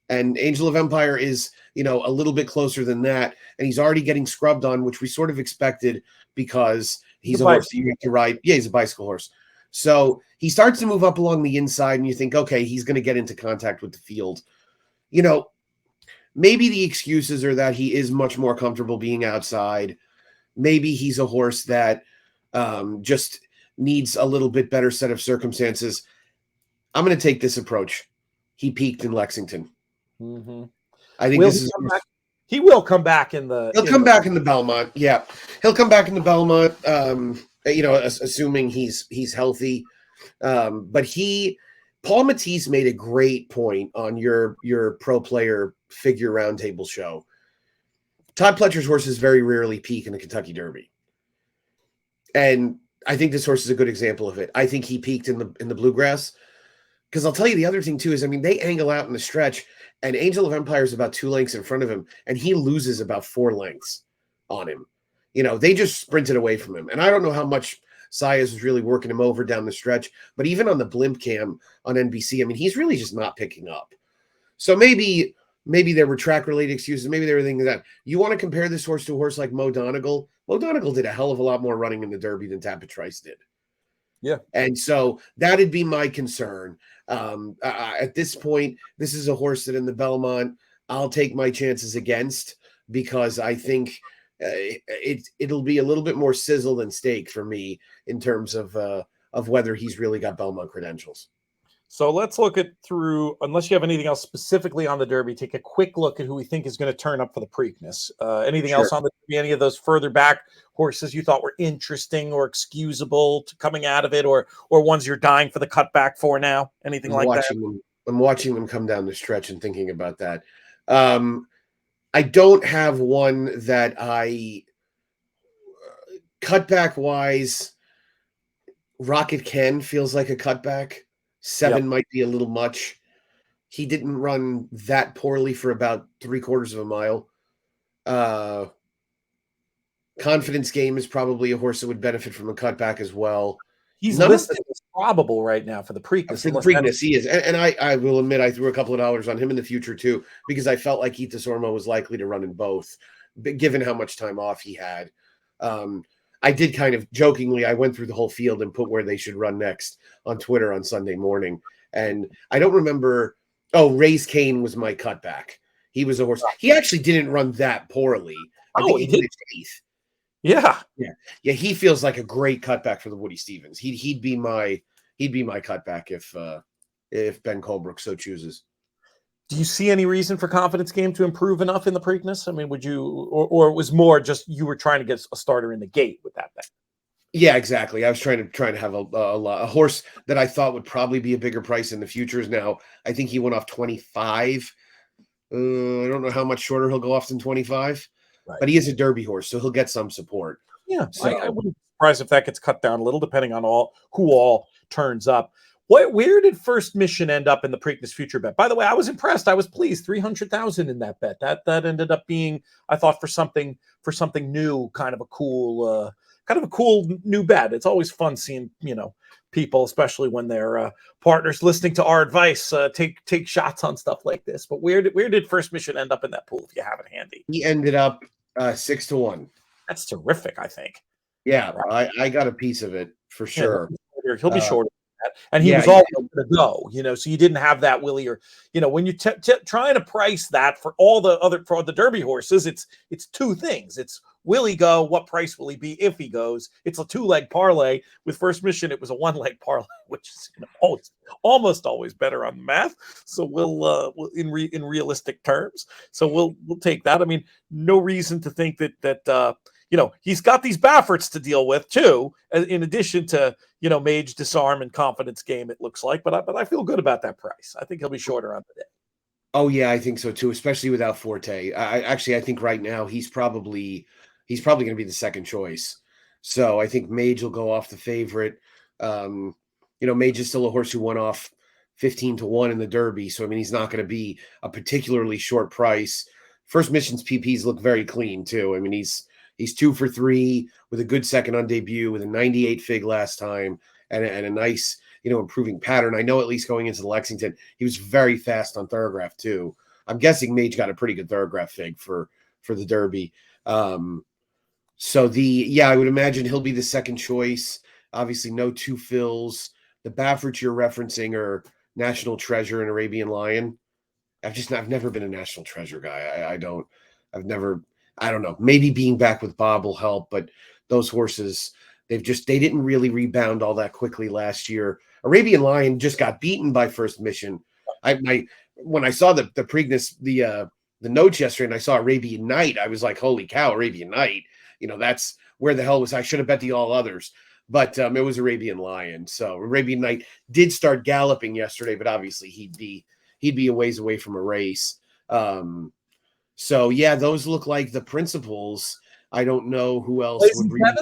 And Angel of Empire is, a little bit closer than that. And he's already getting scrubbed on, which we sort of expected because he's a horse that you have to ride. Yeah, he's a bicycle horse. So he starts to move up along the inside, and you think, okay, he's going to get into contact with the field. Maybe the excuses are that he is much more comfortable being outside. Maybe he's a horse that just needs a little bit better set of circumstances. I'm going to take this approach. He peaked in Lexington. Mm-hmm. I think he will come back in the. He'll come back in the Belmont. Yeah, he'll come back in the Belmont. Assuming he's healthy. But Paul Matisse made a great point on your pro player figure roundtable show. Todd Pletcher's horses very rarely peak in the Kentucky Derby, and I think this horse is a good example of it. I think he peaked in the Bluegrass, because I'll tell you the other thing too is, I mean, they angle out in the stretch, and Angel of Empire is about 2 lengths in front of him, and he loses about 4 lengths on him. They just sprinted away from him, and I don't know how much Saez was really working him over down the stretch, but even on the blimp cam on NBC, I mean, he's really just not picking up. So maybe there were track-related excuses. Maybe they were thinking that. You want to compare this horse to a horse like Mo Donegal? Mo Donegal did a hell of a lot more running in the Derby than Tapit Trice did. Yeah. And so that'd be my concern. At this point, this is a horse that in the Belmont, I'll take my chances against, because I think it'll be a little bit more sizzle than steak for me in terms of whether he's really got Belmont credentials. So let's look through, unless you have anything else specifically on the Derby, take a quick look at who we think is going to turn up for the Preakness. Anything else on the Derby? Any of those further back horses you thought were interesting or excusable to coming out of it, or ones you're dying for the cutback for now? Anything like that? I'm watching them come down the stretch and thinking about that. I don't have one that cutback wise. Rocket Ken feels like a cutback. 7 might be a little much. He didn't run that poorly for about 3/4 of a mile. Confidence Game is probably a horse that would benefit from a cutback as well. He's listed as probable right now for the Preakness. For the Preakness, he is. And I will admit I threw a couple of dollars on him in the future too, because I felt like Ita Sormo was likely to run in both, given how much time off he had. I did kind of jokingly, I went through the whole field and put where they should run next on Twitter on Sunday morning. And I don't remember. Oh, Raise Kane was my cutback. He was a horse. He actually didn't run that poorly. I think he did 8th. Yeah. He feels like a great cutback for the Woody Stevens. He'd be my cutback if Ben Colebrook so chooses. Do you see any reason for Confidence Game to improve enough in the Preakness? I mean, would you, or it was more just you were trying to get a starter in the gate with that bet? Yeah, exactly. I was trying to have a horse that I thought would probably be a bigger price in the futures. Now, I think he went off 25. I don't know how much shorter he'll go off than 25, but he is a Derby horse, so he'll get some support. Yeah, so I wouldn't be surprised if that gets cut down a little, depending on who all turns up. Where did First Mission end up in the Preakness future bet? By the way, I was impressed. I was pleased. 300,000 in that bet. That ended up being, I thought, for something new, kind of a cool new bet. It's always fun seeing people, especially when they're partners, listening to our advice, take shots on stuff like this. But where did First Mission end up in that pool? If you have it handy, he ended up 6-1. That's terrific. I think. Yeah, right. I got a piece of it for sure. He'll be short. And he was always going to go, so you didn't have that Willie, or when you trying to price that for the Derby horses, it's 2 things. It's will he go? What price will he be if he goes? It's a 2-leg parlay. With First Mission, it was a 1-leg parlay, which is almost always better on the math. So we'll in realistic terms. So we'll take that. I mean, no reason to think that he's got these Bafferts to deal with too, in addition to, Mage, Disarm, and Confidence Game, it looks like. But I feel good about that price. I think he'll be shorter on the day. Oh, yeah, I think so too, especially without Forte. I think right now he's probably going to be the second choice. So I think Mage will go off the favorite. Mage is still a horse who went off 15-1 in the Derby. So, I mean, he's not going to be a particularly short price. First Mission's PPs look very clean too. I mean, he's He's 2 for 3 with a good second on debut, with a 98 fig last time, and a nice, improving pattern. I know at least going into the Lexington, he was very fast on Thorograph too. I'm guessing Mage got a pretty good Thorograph fig for the Derby. I would imagine he'll be the second choice. Obviously, no two fills. The Bafferts you're referencing are National Treasure and Arabian Lion. I've never been a National Treasure guy. I don't know. Maybe being back with Bob will help, but those horses, they didn't really rebound all that quickly last year. Arabian Lion just got beaten by First Mission. When I saw the Preakness, the notes yesterday, and I saw Arabian Night, I was like, holy cow, Arabian Night. That's where the hell was I? Should have bet the all others. But it was Arabian Lion. So Arabian Night did start galloping yesterday, but obviously he'd be a ways away from a race. Those look like the principles. I don't know who else would read.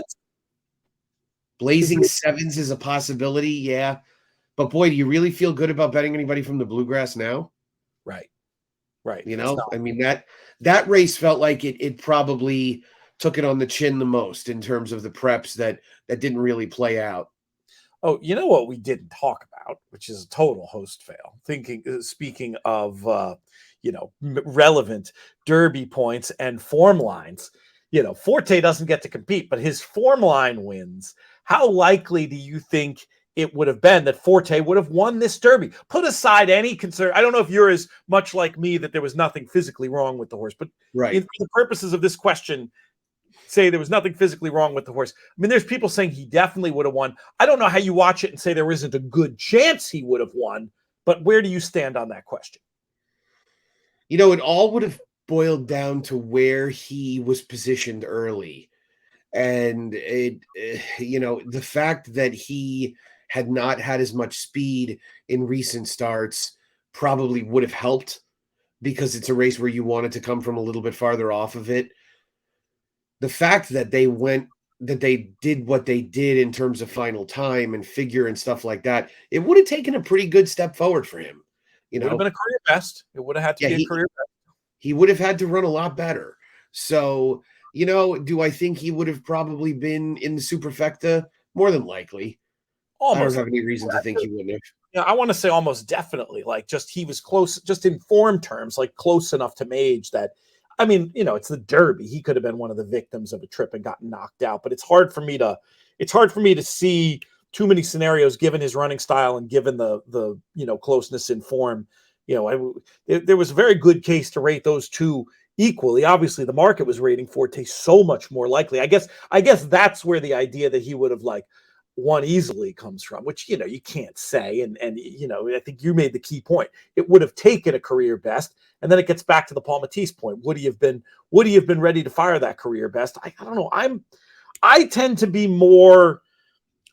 Blazing Sevens is a possibility, yeah. But boy, do you really feel good about betting anybody from the Bluegrass now? Right. I mean, that race felt like it probably took it on the chin the most in terms of the preps that didn't really play out. Oh, you know what we didn't talk about, which is a total host fail. Speaking of, relevant Derby points and form lines, Forte doesn't get to compete, but his form line wins. How likely do you think it would have been that Forte would have won this Derby? Put aside any concern. I don't know if you're as much like me that there was nothing physically wrong with the horse, but right. for the purposes of this question, say there was nothing physically wrong with the horse. I mean, there's people saying he definitely would have won. I don't know how you watch it and say there isn't a good chance he would have won, but where do you stand on that question? It all would have boiled down to where he was positioned early. And the fact that he had not had as much speed in recent starts probably would have helped, because it's a race where you wanted to come from a little bit farther off of it. The fact that they did what they did in terms of final time and figure and stuff like that, it would have taken a pretty good step forward for him. It would have been a career best. It would have had to be a career best. He would have had to run a lot better. So, do I think he would have probably been in the Superfecta? More than likely. Almost. I don't have any reason to think he wouldn't have. Yeah, I want to say almost definitely. Like, just he was close, just in form terms, like close enough to Mage that, I mean, it's the Derby. He could have been one of the victims of a trip and gotten knocked out. But it's hard for me to see too many scenarios given his running style and given the closeness in form. There was a very good case to rate those two equally. Obviously, the market was rating Forte so much more likely. I guess that's where the idea that he would have won easily comes from, which you can't say. And I think you made the key point. It would have taken a career best, and then it gets back to the Paul Matisse point. Would he have been ready to fire that career best? I don't know. I tend to be more.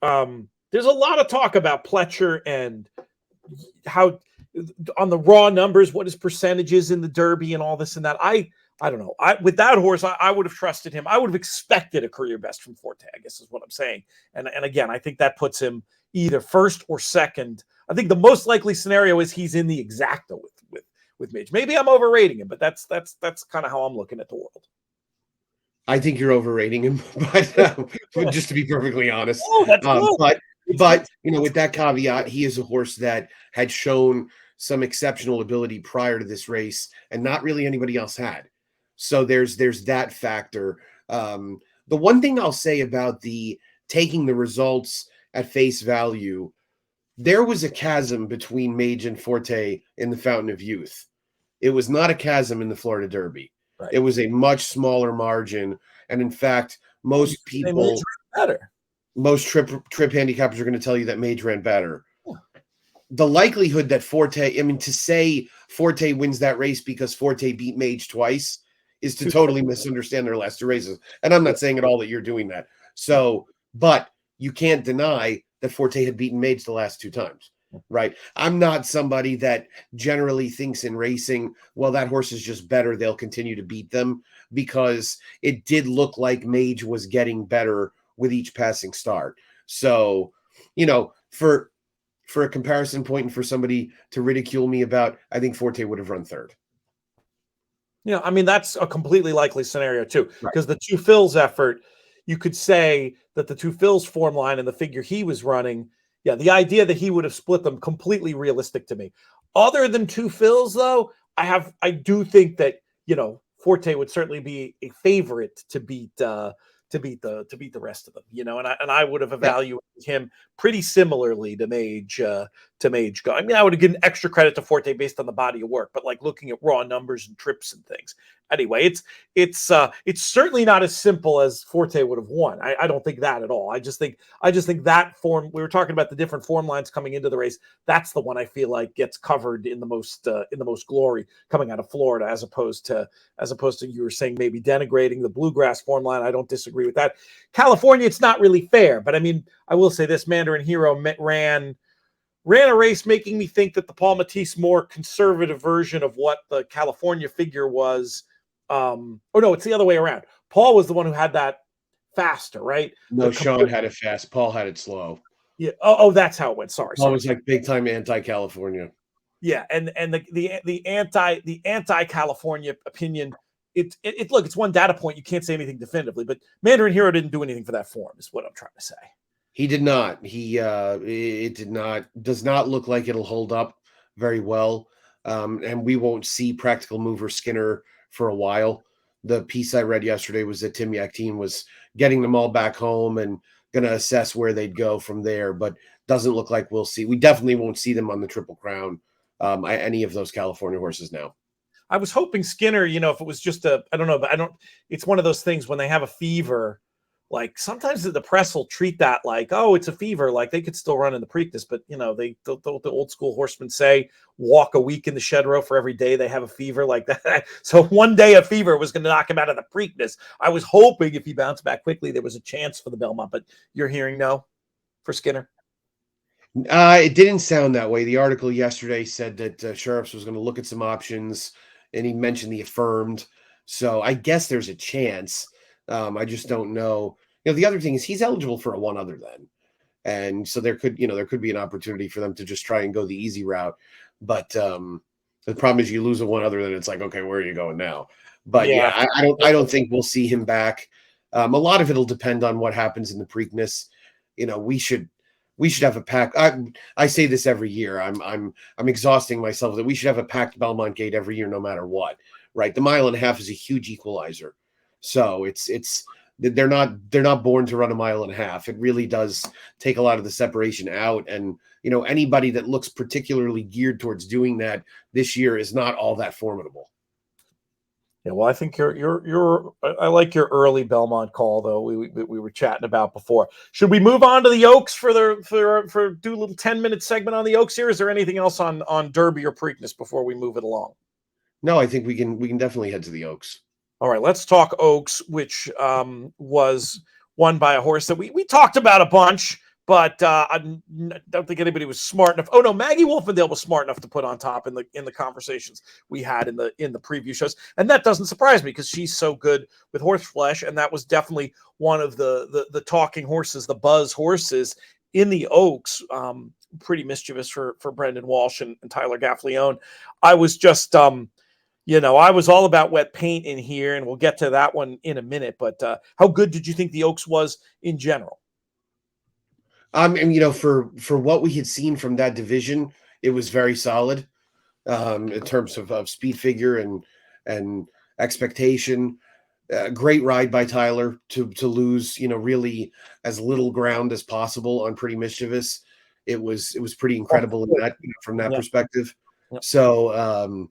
There's a lot of talk about Pletcher and how on the raw numbers, what his percentages in the Derby and all this and that. I don't know. With that horse, I would have trusted him. I would have expected a career best from Forte, I guess is what I'm saying. And again, I think that puts him either first or second. I think the most likely scenario is he's in the exacta with Mage. Maybe I'm overrating him, but that's kind of how I'm looking at the world. I think you're overrating him, but just to be perfectly honest. But with that caveat, he is a horse that had shown some exceptional ability prior to this race, and not really anybody else had. So there's that factor. The one thing I'll say about the taking the results at face value, there was a chasm between Mage and Forte in the Fountain of Youth. It was not a chasm in the Florida Derby. Right. It was a much smaller margin, and in fact, most people better. Most trip handicappers are going to tell you that Mage ran better. Yeah. The likelihood that to say Forte wins that race because Forte beat Mage twice is to totally misunderstand their last two races. And I'm not saying at all that you're doing that. So, but you can't deny that Forte had beaten Mage the last two times, right? I'm not somebody that generally thinks in racing, well, that horse is just better, they'll continue to beat them, because it did look like Mage was getting better with each passing start. So, for a comparison point and for somebody to ridicule me about, I think Forte would have run third. I mean, that's a completely likely scenario too, Right. because the two fills effort, you could say that the two fills form line and the figure he was running, yeah, the idea that he would have split them completely realistic to me. Other than two fills, though, I do think that Forte would certainly be a favorite to beat the rest of them, and I would have Yeah. evaluated him pretty similarly to Mage. I mean, I would have given extra credit to Forte based on the body of work, but like looking at raw numbers and trips and things. Anyway, it's certainly not as simple as Forte would have won. I don't think that at all. I just think that form, we were talking about the different form lines coming into the race. That's the one I feel like gets covered in the most glory coming out of Florida, as opposed to you were saying maybe denigrating the bluegrass form line. I don't disagree with that. California, it's not really fair, but I mean, I will say this: Mandarin Hero ran a race making me think that the Paul Matisse more conservative version of what the California figure was. Oh no, it's the other way around. Paul was the one who had that faster, right? No, Sean had it fast. Paul had it slow. Yeah. Oh, that's how it went. Sorry, Paul sorry. was like big time anti-California. Yeah, and the anti California opinion. Look, it's one data point. You can't say anything definitively, but Mandarin Hero didn't do anything for that form, is what I'm trying to say. He did not. It did not, does not look like it'll hold up very well. And we won't see Practical Mover Skinner for a while. The piece I read yesterday was that Tim Yakteen was getting them all back home and going to assess where they'd go from there, but doesn't look like we'll see. We definitely won't see them on the Triple Crown, any of those California horses now. I was hoping Skinner, if it was just I don't know, but it's one of those things when they have a fever, like sometimes the press will treat that like, oh, it's a fever, like they could still run in the Preakness, but the old school horsemen say, walk a week in the shed row for every day they have a fever like that. So one day a fever was going to knock him out of the Preakness. I was hoping if he bounced back quickly, there was a chance for the Belmont, but you're hearing no for Skinner. It didn't sound that way. The article yesterday said that Sheriffs was going to look at some options, and he mentioned the affirmed. So I guess there's a chance. I just don't know. The other thing is he's eligible for a one other then, and so there could be an opportunity for them to just try and go the easy route. But the problem is you lose a one other, then it's like, okay, where are you going now? But Yeah. yeah, I don't think we'll see him back. A lot of it'll depend on what happens in the Preakness. We should have a pack. I say this every year. I'm exhausting myself that we should have a packed Belmont Gate every year, no matter what. Right? The mile and a half is a huge equalizer. So they're not born to run a mile and a half. It really does take a lot of the separation out. And anybody that looks particularly geared towards doing that this year is not all that formidable. Yeah, well, I think I like your early Belmont call though. We were chatting about before. Should we move on to the Oaks for do a little 10-minute segment on the Oaks here? Is there anything else on Derby or Preakness before we move it along? No, I think we can definitely head to the Oaks. All right, let's talk Oaks, which was won by a horse that we talked about a bunch, but I don't think anybody was smart enough. Oh no, Maggie Wolfendale was smart enough to put on top in the conversations we had in the preview shows, and that doesn't surprise me because she's so good with horse flesh, and that was definitely one of the talking horses, the buzz horses in the Oaks. Pretty mischievous for Brendan Walsh and Tyler Gaffleone. I was just I was all about wet paint in here, and we'll get to that one in a minute. But how good did you think the Oaks was in general? And for what we had seen from that division, it was very solid in terms of speed figure and expectation. Great ride by Tyler to lose, really as little ground as possible on Pretty Mischievous. It was pretty incredible in that, from that perspective. Yeah. So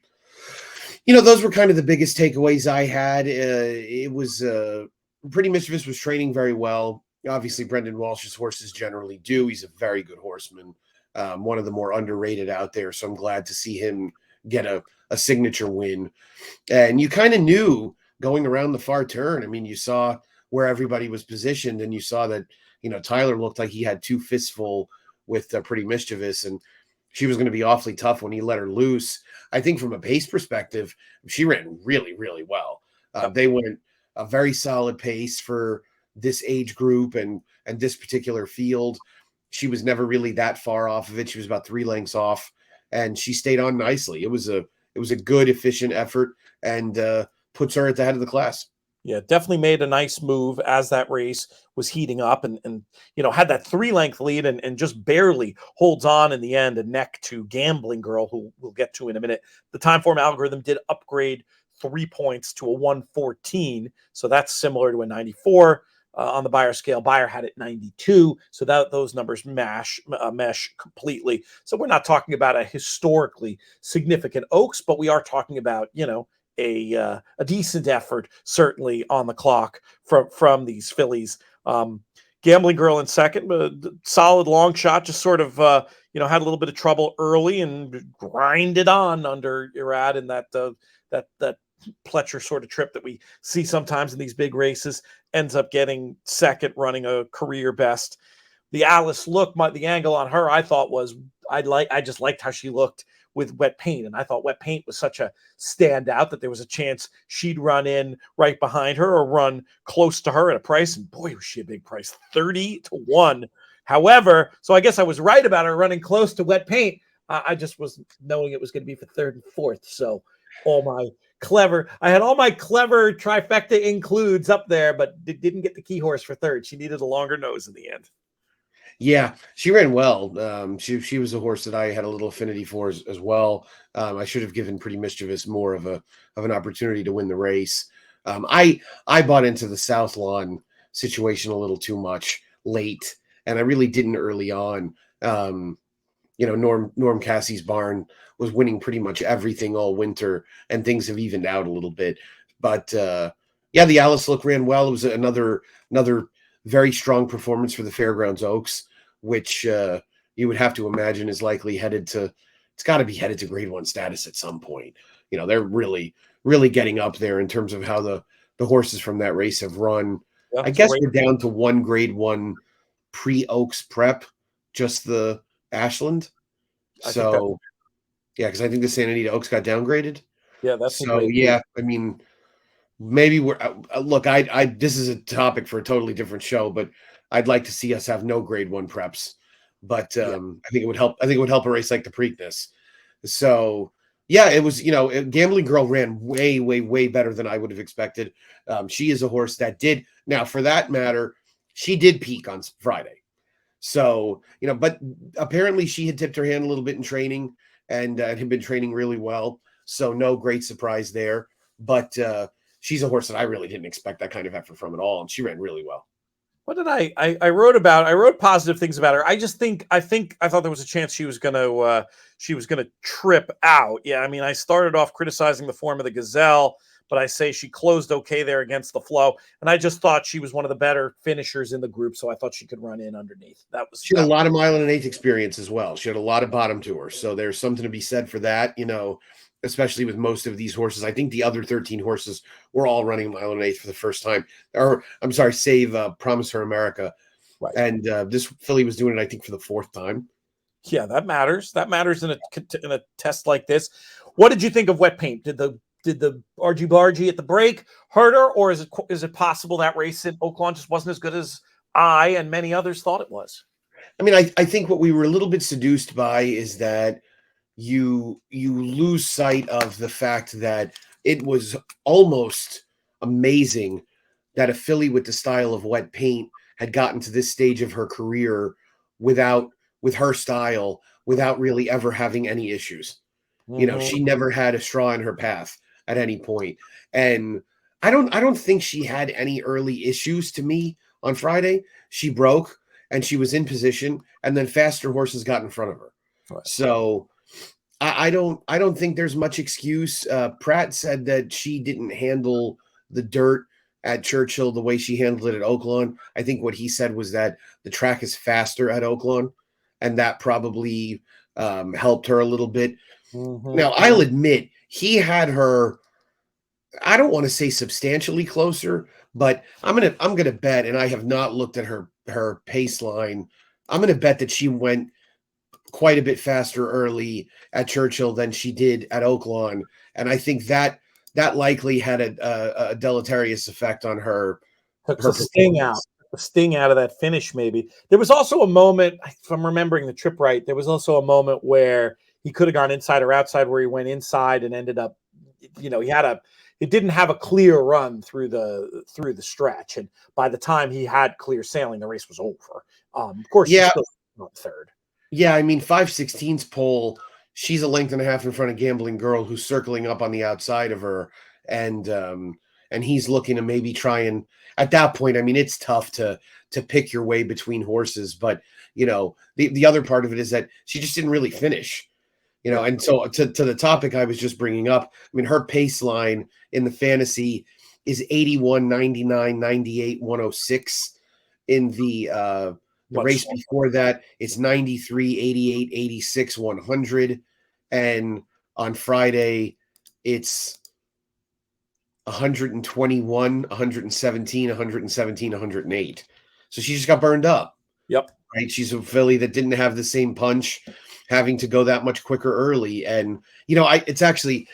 those were kind of the biggest takeaways I had. It was Pretty Mischievous was training very well. Obviously, Brendan Walsh's horses generally do. He's a very good horseman, one of the more underrated out there. So I'm glad to see him get a signature win. And you kind of knew going around the far turn. I mean, you saw where everybody was positioned, and you saw that Tyler looked like he had two fistful with Pretty Mischievous, and she was going to be awfully tough when he let her loose. I think from a pace perspective, she ran really, really well. They went a very solid pace for this age group and this particular field. She was never really that far off of it. She was about 3 lengths off, and she stayed on nicely. It was a good, efficient effort. and puts her at the head of the class. Yeah, definitely made a nice move as that race was heating up, and had that 3-length lead, and just barely holds on in the end, and neck to Gambling Girl, who we'll get to in a minute. The Timeform algorithm did upgrade 3 points to a 114, so that's similar to a 94 on the Beyer scale. Beyer had it 92, so that those numbers mesh completely. So we're not talking about a historically significant Oaks, but we are talking about a decent effort, certainly on the clock from these fillies. Gambling Girl in second, but solid long shot, just sort of had a little bit of trouble early and grinded on under Irad in that Pletcher sort of trip that we see sometimes in these big races. Ends up getting second, running a career best. The Alice look, the angle on her, I thought was I just liked how she looked with Wet Paint, and I thought Wet Paint was such a standout that there was a chance she'd run in right behind her or run close to her at a price, and boy, was she a big price, 30-1. However, so I guess I was right about her running close to Wet Paint. I just was knowing it was going to be for third and fourth, so I had all my clever trifecta includes up there, but didn't get the key horse for third. She needed a longer nose in the end. Yeah, she ran well. She was a horse that I had a little affinity for as well. I should have given Pretty Mischievous more of an opportunity to win the race. I bought into the South Lawn situation a little too much late, and I really didn't early on. Norm Cassie's barn was winning pretty much everything all winter, and things have evened out a little bit. But the Alice look ran well. It was another very strong performance for the Fairgrounds Oaks, which you would have to imagine is likely it's got to be headed to Grade 1 status at some point. They're really, really getting up there in terms of how the horses from that race have run. Yeah, I guess we're down to one Grade 1 pre-Oaks prep, just the Ashland. So, because I think the Santa Anita Oaks got downgraded. Yeah, that's so. Yeah, I mean, maybe we're look. I this is a topic for a totally different show, but I'd like to see us have no Grade 1 preps. But I think it would help. I think it would help a race like the Preakness. So yeah, it was. Gambling Girl ran way, way, way better than I would have expected. She is a horse that did. Now, for that matter, she did peak on Friday. So, but apparently she had tipped her hand a little bit in training and had been training really well. So no great surprise there. But she's a horse that I really didn't expect that kind of effort from at all. And she ran really well. What did I wrote positive things about her. I thought there was a chance she was gonna trip out. Yeah, I mean, I started off criticizing the form of the Gazelle, but I say she closed okay there against the flow, and I just thought she was one of the better finishers in the group, so I thought she could run in underneath. She had a lot of 1 1/8 experience as well. She had a lot of bottom to her, so there's something to be said for that. Especially with most of these horses. I think the other 13 horses were all running 1 1/8 for the first time. Or I'm sorry, save Promise Her America. Right. And this filly was doing it, I think, for the 4th time. Yeah, that matters. That matters in a test like this. What did you think of Wet Paint? Did the argy-bargy at the break hurt her, or is it possible that race in Oaklawn just wasn't as good as I and many others thought it was? I mean, I think what we were a little bit seduced by is that you lose sight of the fact that it was almost amazing that a filly with the style of Wet Paint had gotten to this stage of her career with her style without really ever having any issues. Mm-hmm. She never had a straw in her path at any point. And I don't think she had any early issues to me on Friday. She broke and she was in position, and then faster horses got in front of her. Right. So I don't think there's much excuse. Pratt said that she didn't handle the dirt at Churchill the way she handled it at Oaklawn. I think what he said was that the track is faster at Oaklawn, and that probably helped her a little bit. Mm-hmm. Now, I'll admit he had her, I don't want to say substantially closer, but I'm gonna bet, and I have not looked at her pace line. I'm gonna bet that she went quite a bit faster early at Churchill than she did at Oaklawn, and I think that likely had a deleterious effect on her. Took the sting out of that finish. Maybe there was also a moment, if I'm remembering the trip right, there was also a moment where he could have gone inside or outside, where he went inside and ended up it didn't have a clear run through the stretch, and by the time he had clear sailing, the race was over. Of course, she's Yeah, still on third. yeah. I mean, 5/16's pole. She's a length and a half in front of Gambling Girl, who's circling up on the outside of her, and he's looking to maybe try and at that point. I mean, it's tough to pick your way between horses, but the other part of it is that she just didn't really finish. Yeah. And so to the topic I was just bringing up, I mean, her pace line in the fantasy is 81, 99, 98, 106. In the race before that, it's 93, 88, 86, 100. And on Friday, it's 121, 117, 117, 108. So she just got burned up. Yep. Right. She's a filly that didn't have the same punch, having to go that much quicker early. And, it's actually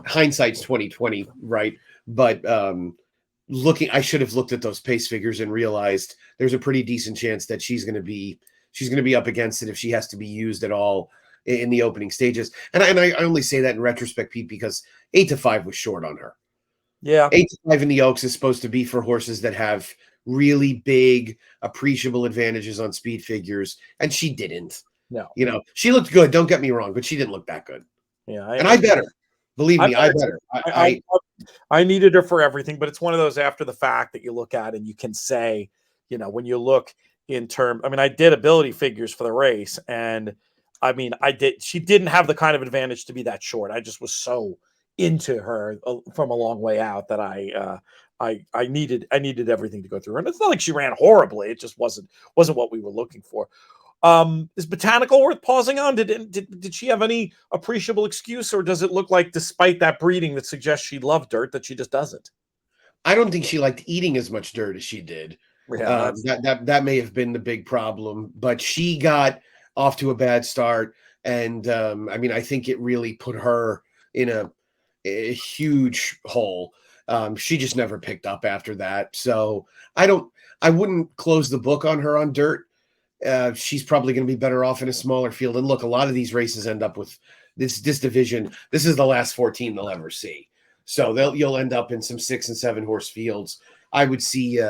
hindsight's 2020, right? But I should have looked at those pace figures and realized there's a pretty decent chance that she's going to be up against it if she has to be used at all in the opening stages. And I only say that in retrospect, Pete, because 8-5 was short on her. Yeah. 8-5 in the Oaks is supposed to be for horses that have really big, appreciable advantages on speed figures, and she didn't. No. She looked good, don't get me wrong, but she didn't look that good. Yeah. I bet her. Believe me, I bet her. I needed her for everything, but it's one of those after the fact that you look at and you can say, when you look I did ability figures for the race, and she didn't have the kind of advantage to be that short. I just was so into her from a long way out that I needed everything to go through her. And it's not like she ran horribly. It just wasn't what we were looking for. Is Botanical worth pausing on? Did she have any appreciable excuse, or does it look like, despite that breeding that suggests she loved dirt, that she just doesn't? I don't think she liked eating as much dirt as she did. Yeah, that may have been the big problem, but she got off to a bad start, and I think it really put her in a huge hole. She just never picked up after that. So I wouldn't close the book on her on dirt. She's probably going to be better off in a smaller field. And look, a lot of these races end up with this division. This is the last 14 they'll ever see. So you'll end up in some 6 and 7 horse fields. I would see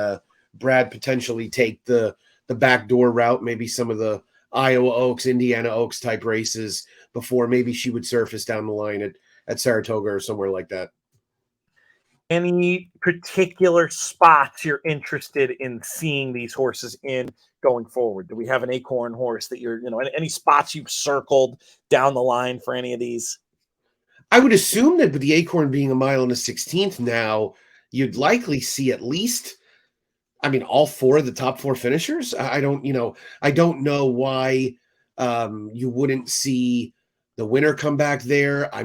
Brad potentially take the backdoor route, maybe some of the Iowa Oaks, Indiana Oaks type races before maybe she would surface down the line at Saratoga or somewhere like that. Any particular spots you're interested in seeing these horses in going forward? Do we have an acorn horse that you're, any spots you've circled down the line for any of these? I would assume that with the acorn being a mile and a 16th now, you'd likely see at least, all 4 of the top 4 finishers. I don't know why you wouldn't see the winner come back there. I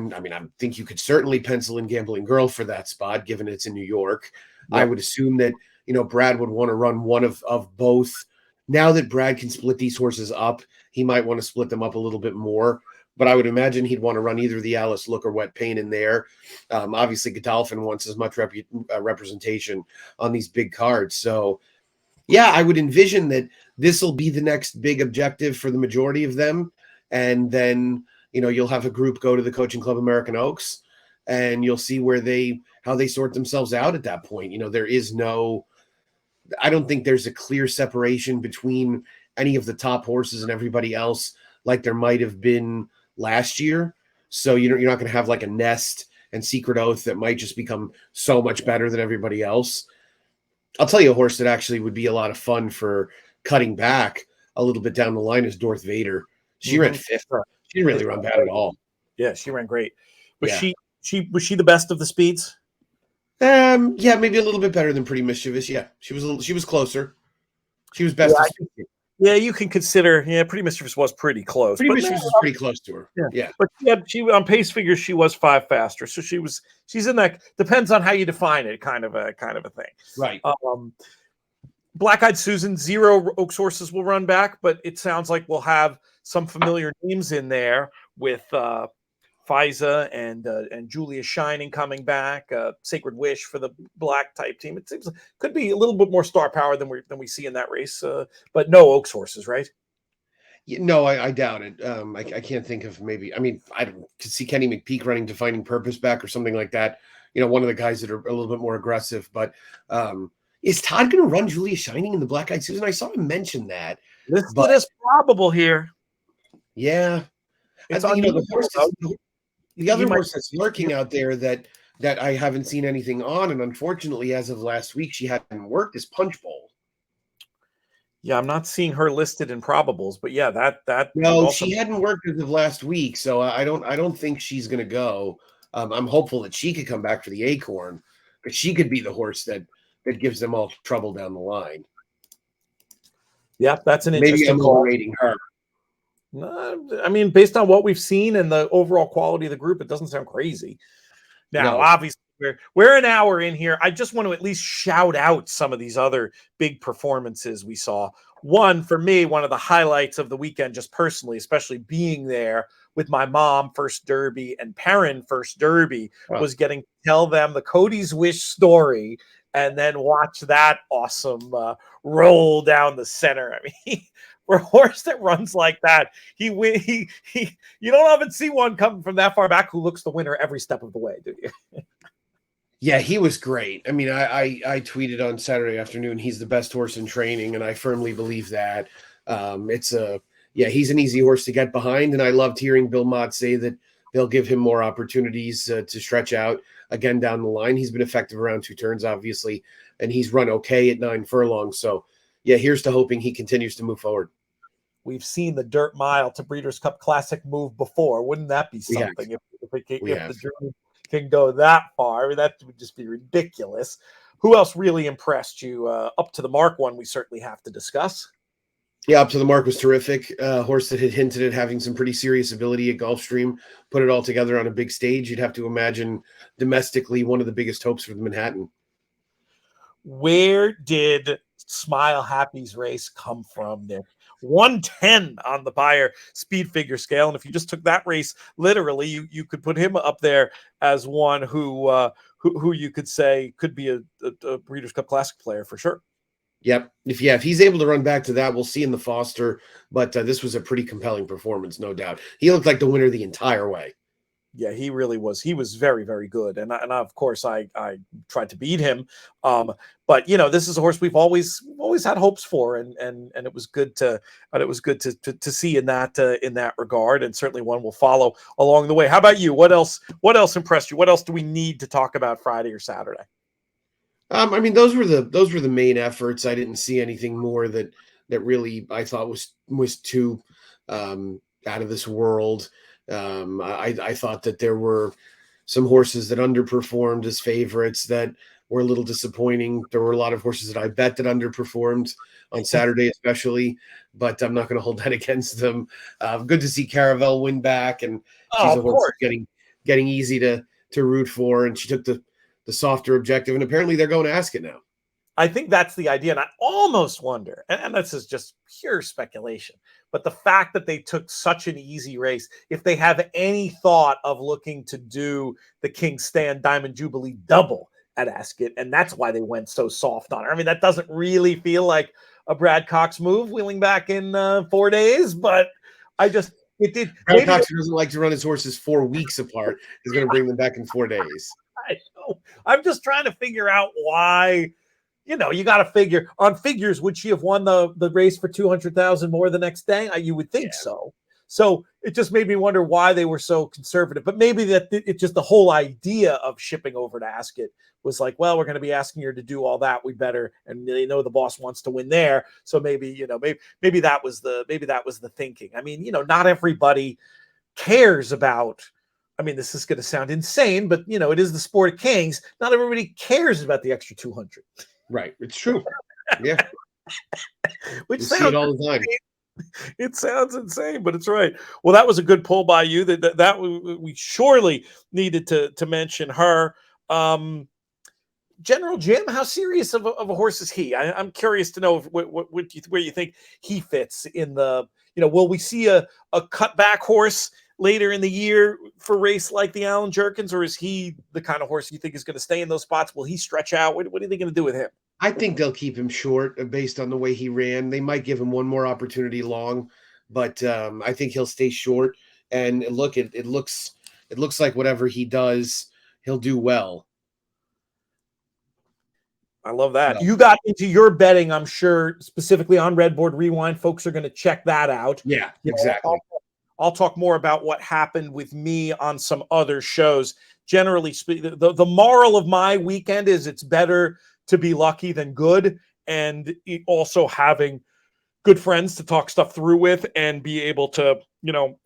think you could certainly pencil in Gambling Girl for that spot, given it's in New York. Yep. I would assume that, Brad would want to run one of both. Now that Brad can split these horses up, he might want to split them up a little bit more. But I would imagine he'd want to run either the Alice Look or Wet Pain in there. Obviously, Godolphin wants as much representation on these big cards. So, yeah, I would envision that this will be the next big objective for the majority of them. And then, you'll have a group go to the Coaching Club American Oaks, and you'll see how they sort themselves out at that point. I don't think there's a clear separation between any of the top horses and everybody else like there might have been last year. So you're not going to have like a Nest and Secret Oath that might just become so much better than everybody else. I'll tell you a horse that actually would be a lot of fun for cutting back a little bit down the line is Dorth Vader. She ran 5th. She didn't really run bad at all. Yeah, she ran great. Was she the best of the speeds? Yeah, maybe a little bit better than Pretty Mischievous. Yeah, she was closer. She was best. Yeah, you can consider. Yeah, Pretty Mischievous was pretty close. Pretty Mischievous was pretty close to her. Yeah. But she on pace figures she was 5 faster, so she's in that. Depends on how you define it, kind of a thing. Right. Black Eyed Susan, 0 Oaks horses will run back, but it sounds like we'll have some familiar names in there with Fiza and Julia Shining coming back, Sacred Wish for the black type team. It seems could be a little bit more star power than we see in that race, but no Oaks horses, right? No, I doubt it. I can't think of maybe. I mean, I don't to see Kenny McPeak running Defining Purpose back or something like that. One of the guys that are a little bit more aggressive. But is Todd going to run Julia Shining in the Black Eyed Susan? I saw him mention that. But Listed as probable here. yeah, It's the unusual, horse though. You the think he other might? horse that's lurking out there that I haven't seen anything on, and unfortunately, as of last week, she hadn't worked is Punch Bowl. Yeah, I'm not seeing her listed in probables, but yeah, that would No, also. she hadn't worked as of last week, so I don't think she's going to go. I'm hopeful that she could come back for the Acorn, but she could be the horse that gives them all trouble down the line. Yeah, that's an Maybe interesting I'm call. overrating her. I mean, based on what we've seen and the overall quality of the group, it doesn't sound crazy. Now, No, obviously, we're an hour in here. I just want to at least shout out some of these other big performances we saw. One, for me, one of the highlights of the weekend, just personally, especially being there with my mom, first Derby, and Perrin, first Derby, well, was getting to tell them the Cody's Wish story and then watch that awesome roll down the center. I mean, for a horse that runs like that, he you don't often see one come from that far back who looks the winner every step of the way, do you? yeah, he was great. I mean, I tweeted on Saturday afternoon he's the best horse in training, and I firmly believe that. He's an easy horse to get behind, and I loved hearing Bill Mott say that they'll give him more opportunities to stretch out again down the line. He's been effective around 2 turns, obviously, and he's run okay at 9 furlongs. So, yeah, here's to hoping he continues to move forward. We've seen the Dirt Mile to Breeders' Cup Classic move before. Wouldn't that be We have, something we if the have. dream can go that far? I mean, that would just be ridiculous. Who else really impressed you? Up to the mark one we certainly have to discuss. Yeah, Up to the Mark was terrific. Horse that had hinted at having some pretty serious ability at Gulfstream, put it all together on a big stage. You'd have to imagine domestically one of the biggest hopes for the Manhattan. Where did Smile Happy's race come from there? 110 on the Bayer speed figure scale. And if you just took that race literally, you could put him up there as one who you could say could be a Breeders' Cup Classic player for sure. Yep. If he's able to run back to that, we'll see in the Foster. But this was a pretty compelling performance, no doubt. He looked like the winner the entire way. Yeah, he really was. He was very, very good, and of course I tried to beat him. But this is a horse we've always had hopes for, and it was good to see in that regard, and certainly one we'll follow along the way. How about you? What else impressed you? What else do we need to talk about Friday or Saturday? I mean, those were the main efforts. I didn't see anything more that really I thought was too out of this world. I thought that there were some horses that underperformed as favorites that were a little disappointing. There were a lot of horses that I bet that underperformed on Saturday, especially, but I'm not going to hold that against them. Good to see Caravel win back, and she's Oh, a of horse course. getting easy to root for, and she took the softer objective, and apparently they're going to ask it now. I think that's the idea. And I almost wonder, and this is just pure speculation, but the fact that they took such an easy race, if they have any thought of looking to do the King's Stand Diamond Jubilee double at Ascot, and that's why they went so soft on her. I mean, that doesn't really feel like a Brad Cox move, wheeling back in 4 days, but it did. Brad Cox, who doesn't like to run his horses 4 weeks apart, is going to bring them back in 4 days. I know. I'm just trying to figure out why. You got to figure on figures. Would she have won the race for 200,000 more the next day? You would think so. So it just made me wonder why they were so conservative. But maybe that it's just the whole idea of shipping over to Ascot was like, well, we're going to be asking her to do all that. We better, and they know the boss wants to win there. So maybe maybe that was the thinking. I mean, not everybody cares about. I mean, this is going to sound insane, but it is the sport of kings. Not everybody cares about the extra 200. Right. It's true. Yeah. Which see it all the time. It sounds insane, but it's right. Well, that was a good pull by you. That we surely needed to mention her. General Jim, how serious of a horse is he? I'm curious to know where you think he fits in the. Will we see a cutback horse later in the year for a race like the Allen Jerkins, or is he the kind of horse you think is going to stay in those spots? Will he stretch out? What are they going to do with him? I think they'll keep him short based on the way he ran. They might give him one more opportunity long, but I think he'll stay short. And look, it looks like whatever he does, he'll do well. I love that. So, You got into your betting, I'm sure, specifically on Redboard Rewind. Folks are going to check that out. yeah, You know, exactly. I'll talk more about what happened with me on some other shows. Generally speaking, the moral of my weekend is it's better to be lucky than good, and also having good friends to talk stuff through with and be able to,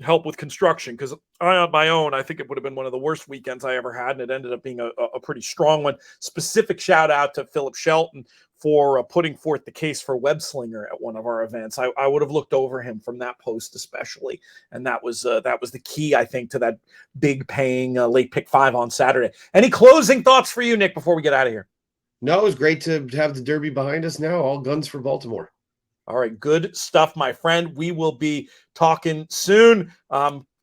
help with construction. Because I, on my own, I think it would have been one of the worst weekends I ever had, and it ended up being a pretty strong one. Specific shout out to Philip Shelton for putting forth the case for Web Slinger at one of our events. I would have looked over him from that post especially, and that was the key, I think, to that big paying late pick 5 on Saturday. Any closing thoughts for you, Nick, before we get out of here? No, it was great to have the Derby behind us now. All guns for Baltimore. All right, good stuff, my friend. We will be talking soon.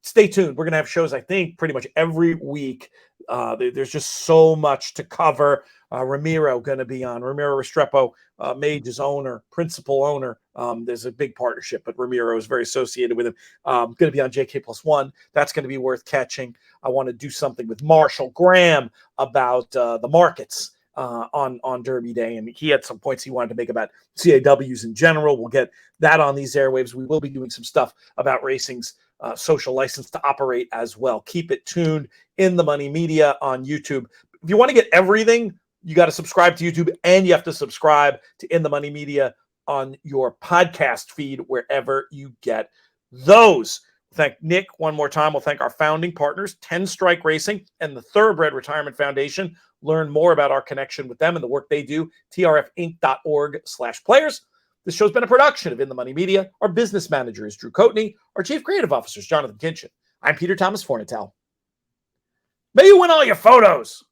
Stay tuned. We're going to have shows, I think, pretty much every week. There's just so much to cover. Ramiro going to be on. Ramiro Restrepo, Mage's owner, principal owner. There's a big partnership, but Ramiro is very associated with him. Going to be on JK+1. That's going to be worth catching. I want to do something with Marshall Graham about the markets on Derby Day, and he had some points he wanted to make about CAWs in general. We'll get that on these airwaves. We will be doing some stuff about racing's social license to operate as well. Keep it tuned in the Money Media on YouTube. If you want to get everything, you got to subscribe to YouTube, and you have to subscribe to In the Money Media on your podcast feed wherever you get those. Thank Nick one more time. We'll thank our founding partners, 10 Strike Racing and the Thoroughbred Retirement Foundation. Learn more about our connection with them and the work they do, trfinc.org/players. This show's been a production of In the Money Media. Our business manager is Drew Coatney. Our chief creative officer is Jonathan Kinchin. I'm Peter Thomas Fornitel. May you win all your photos.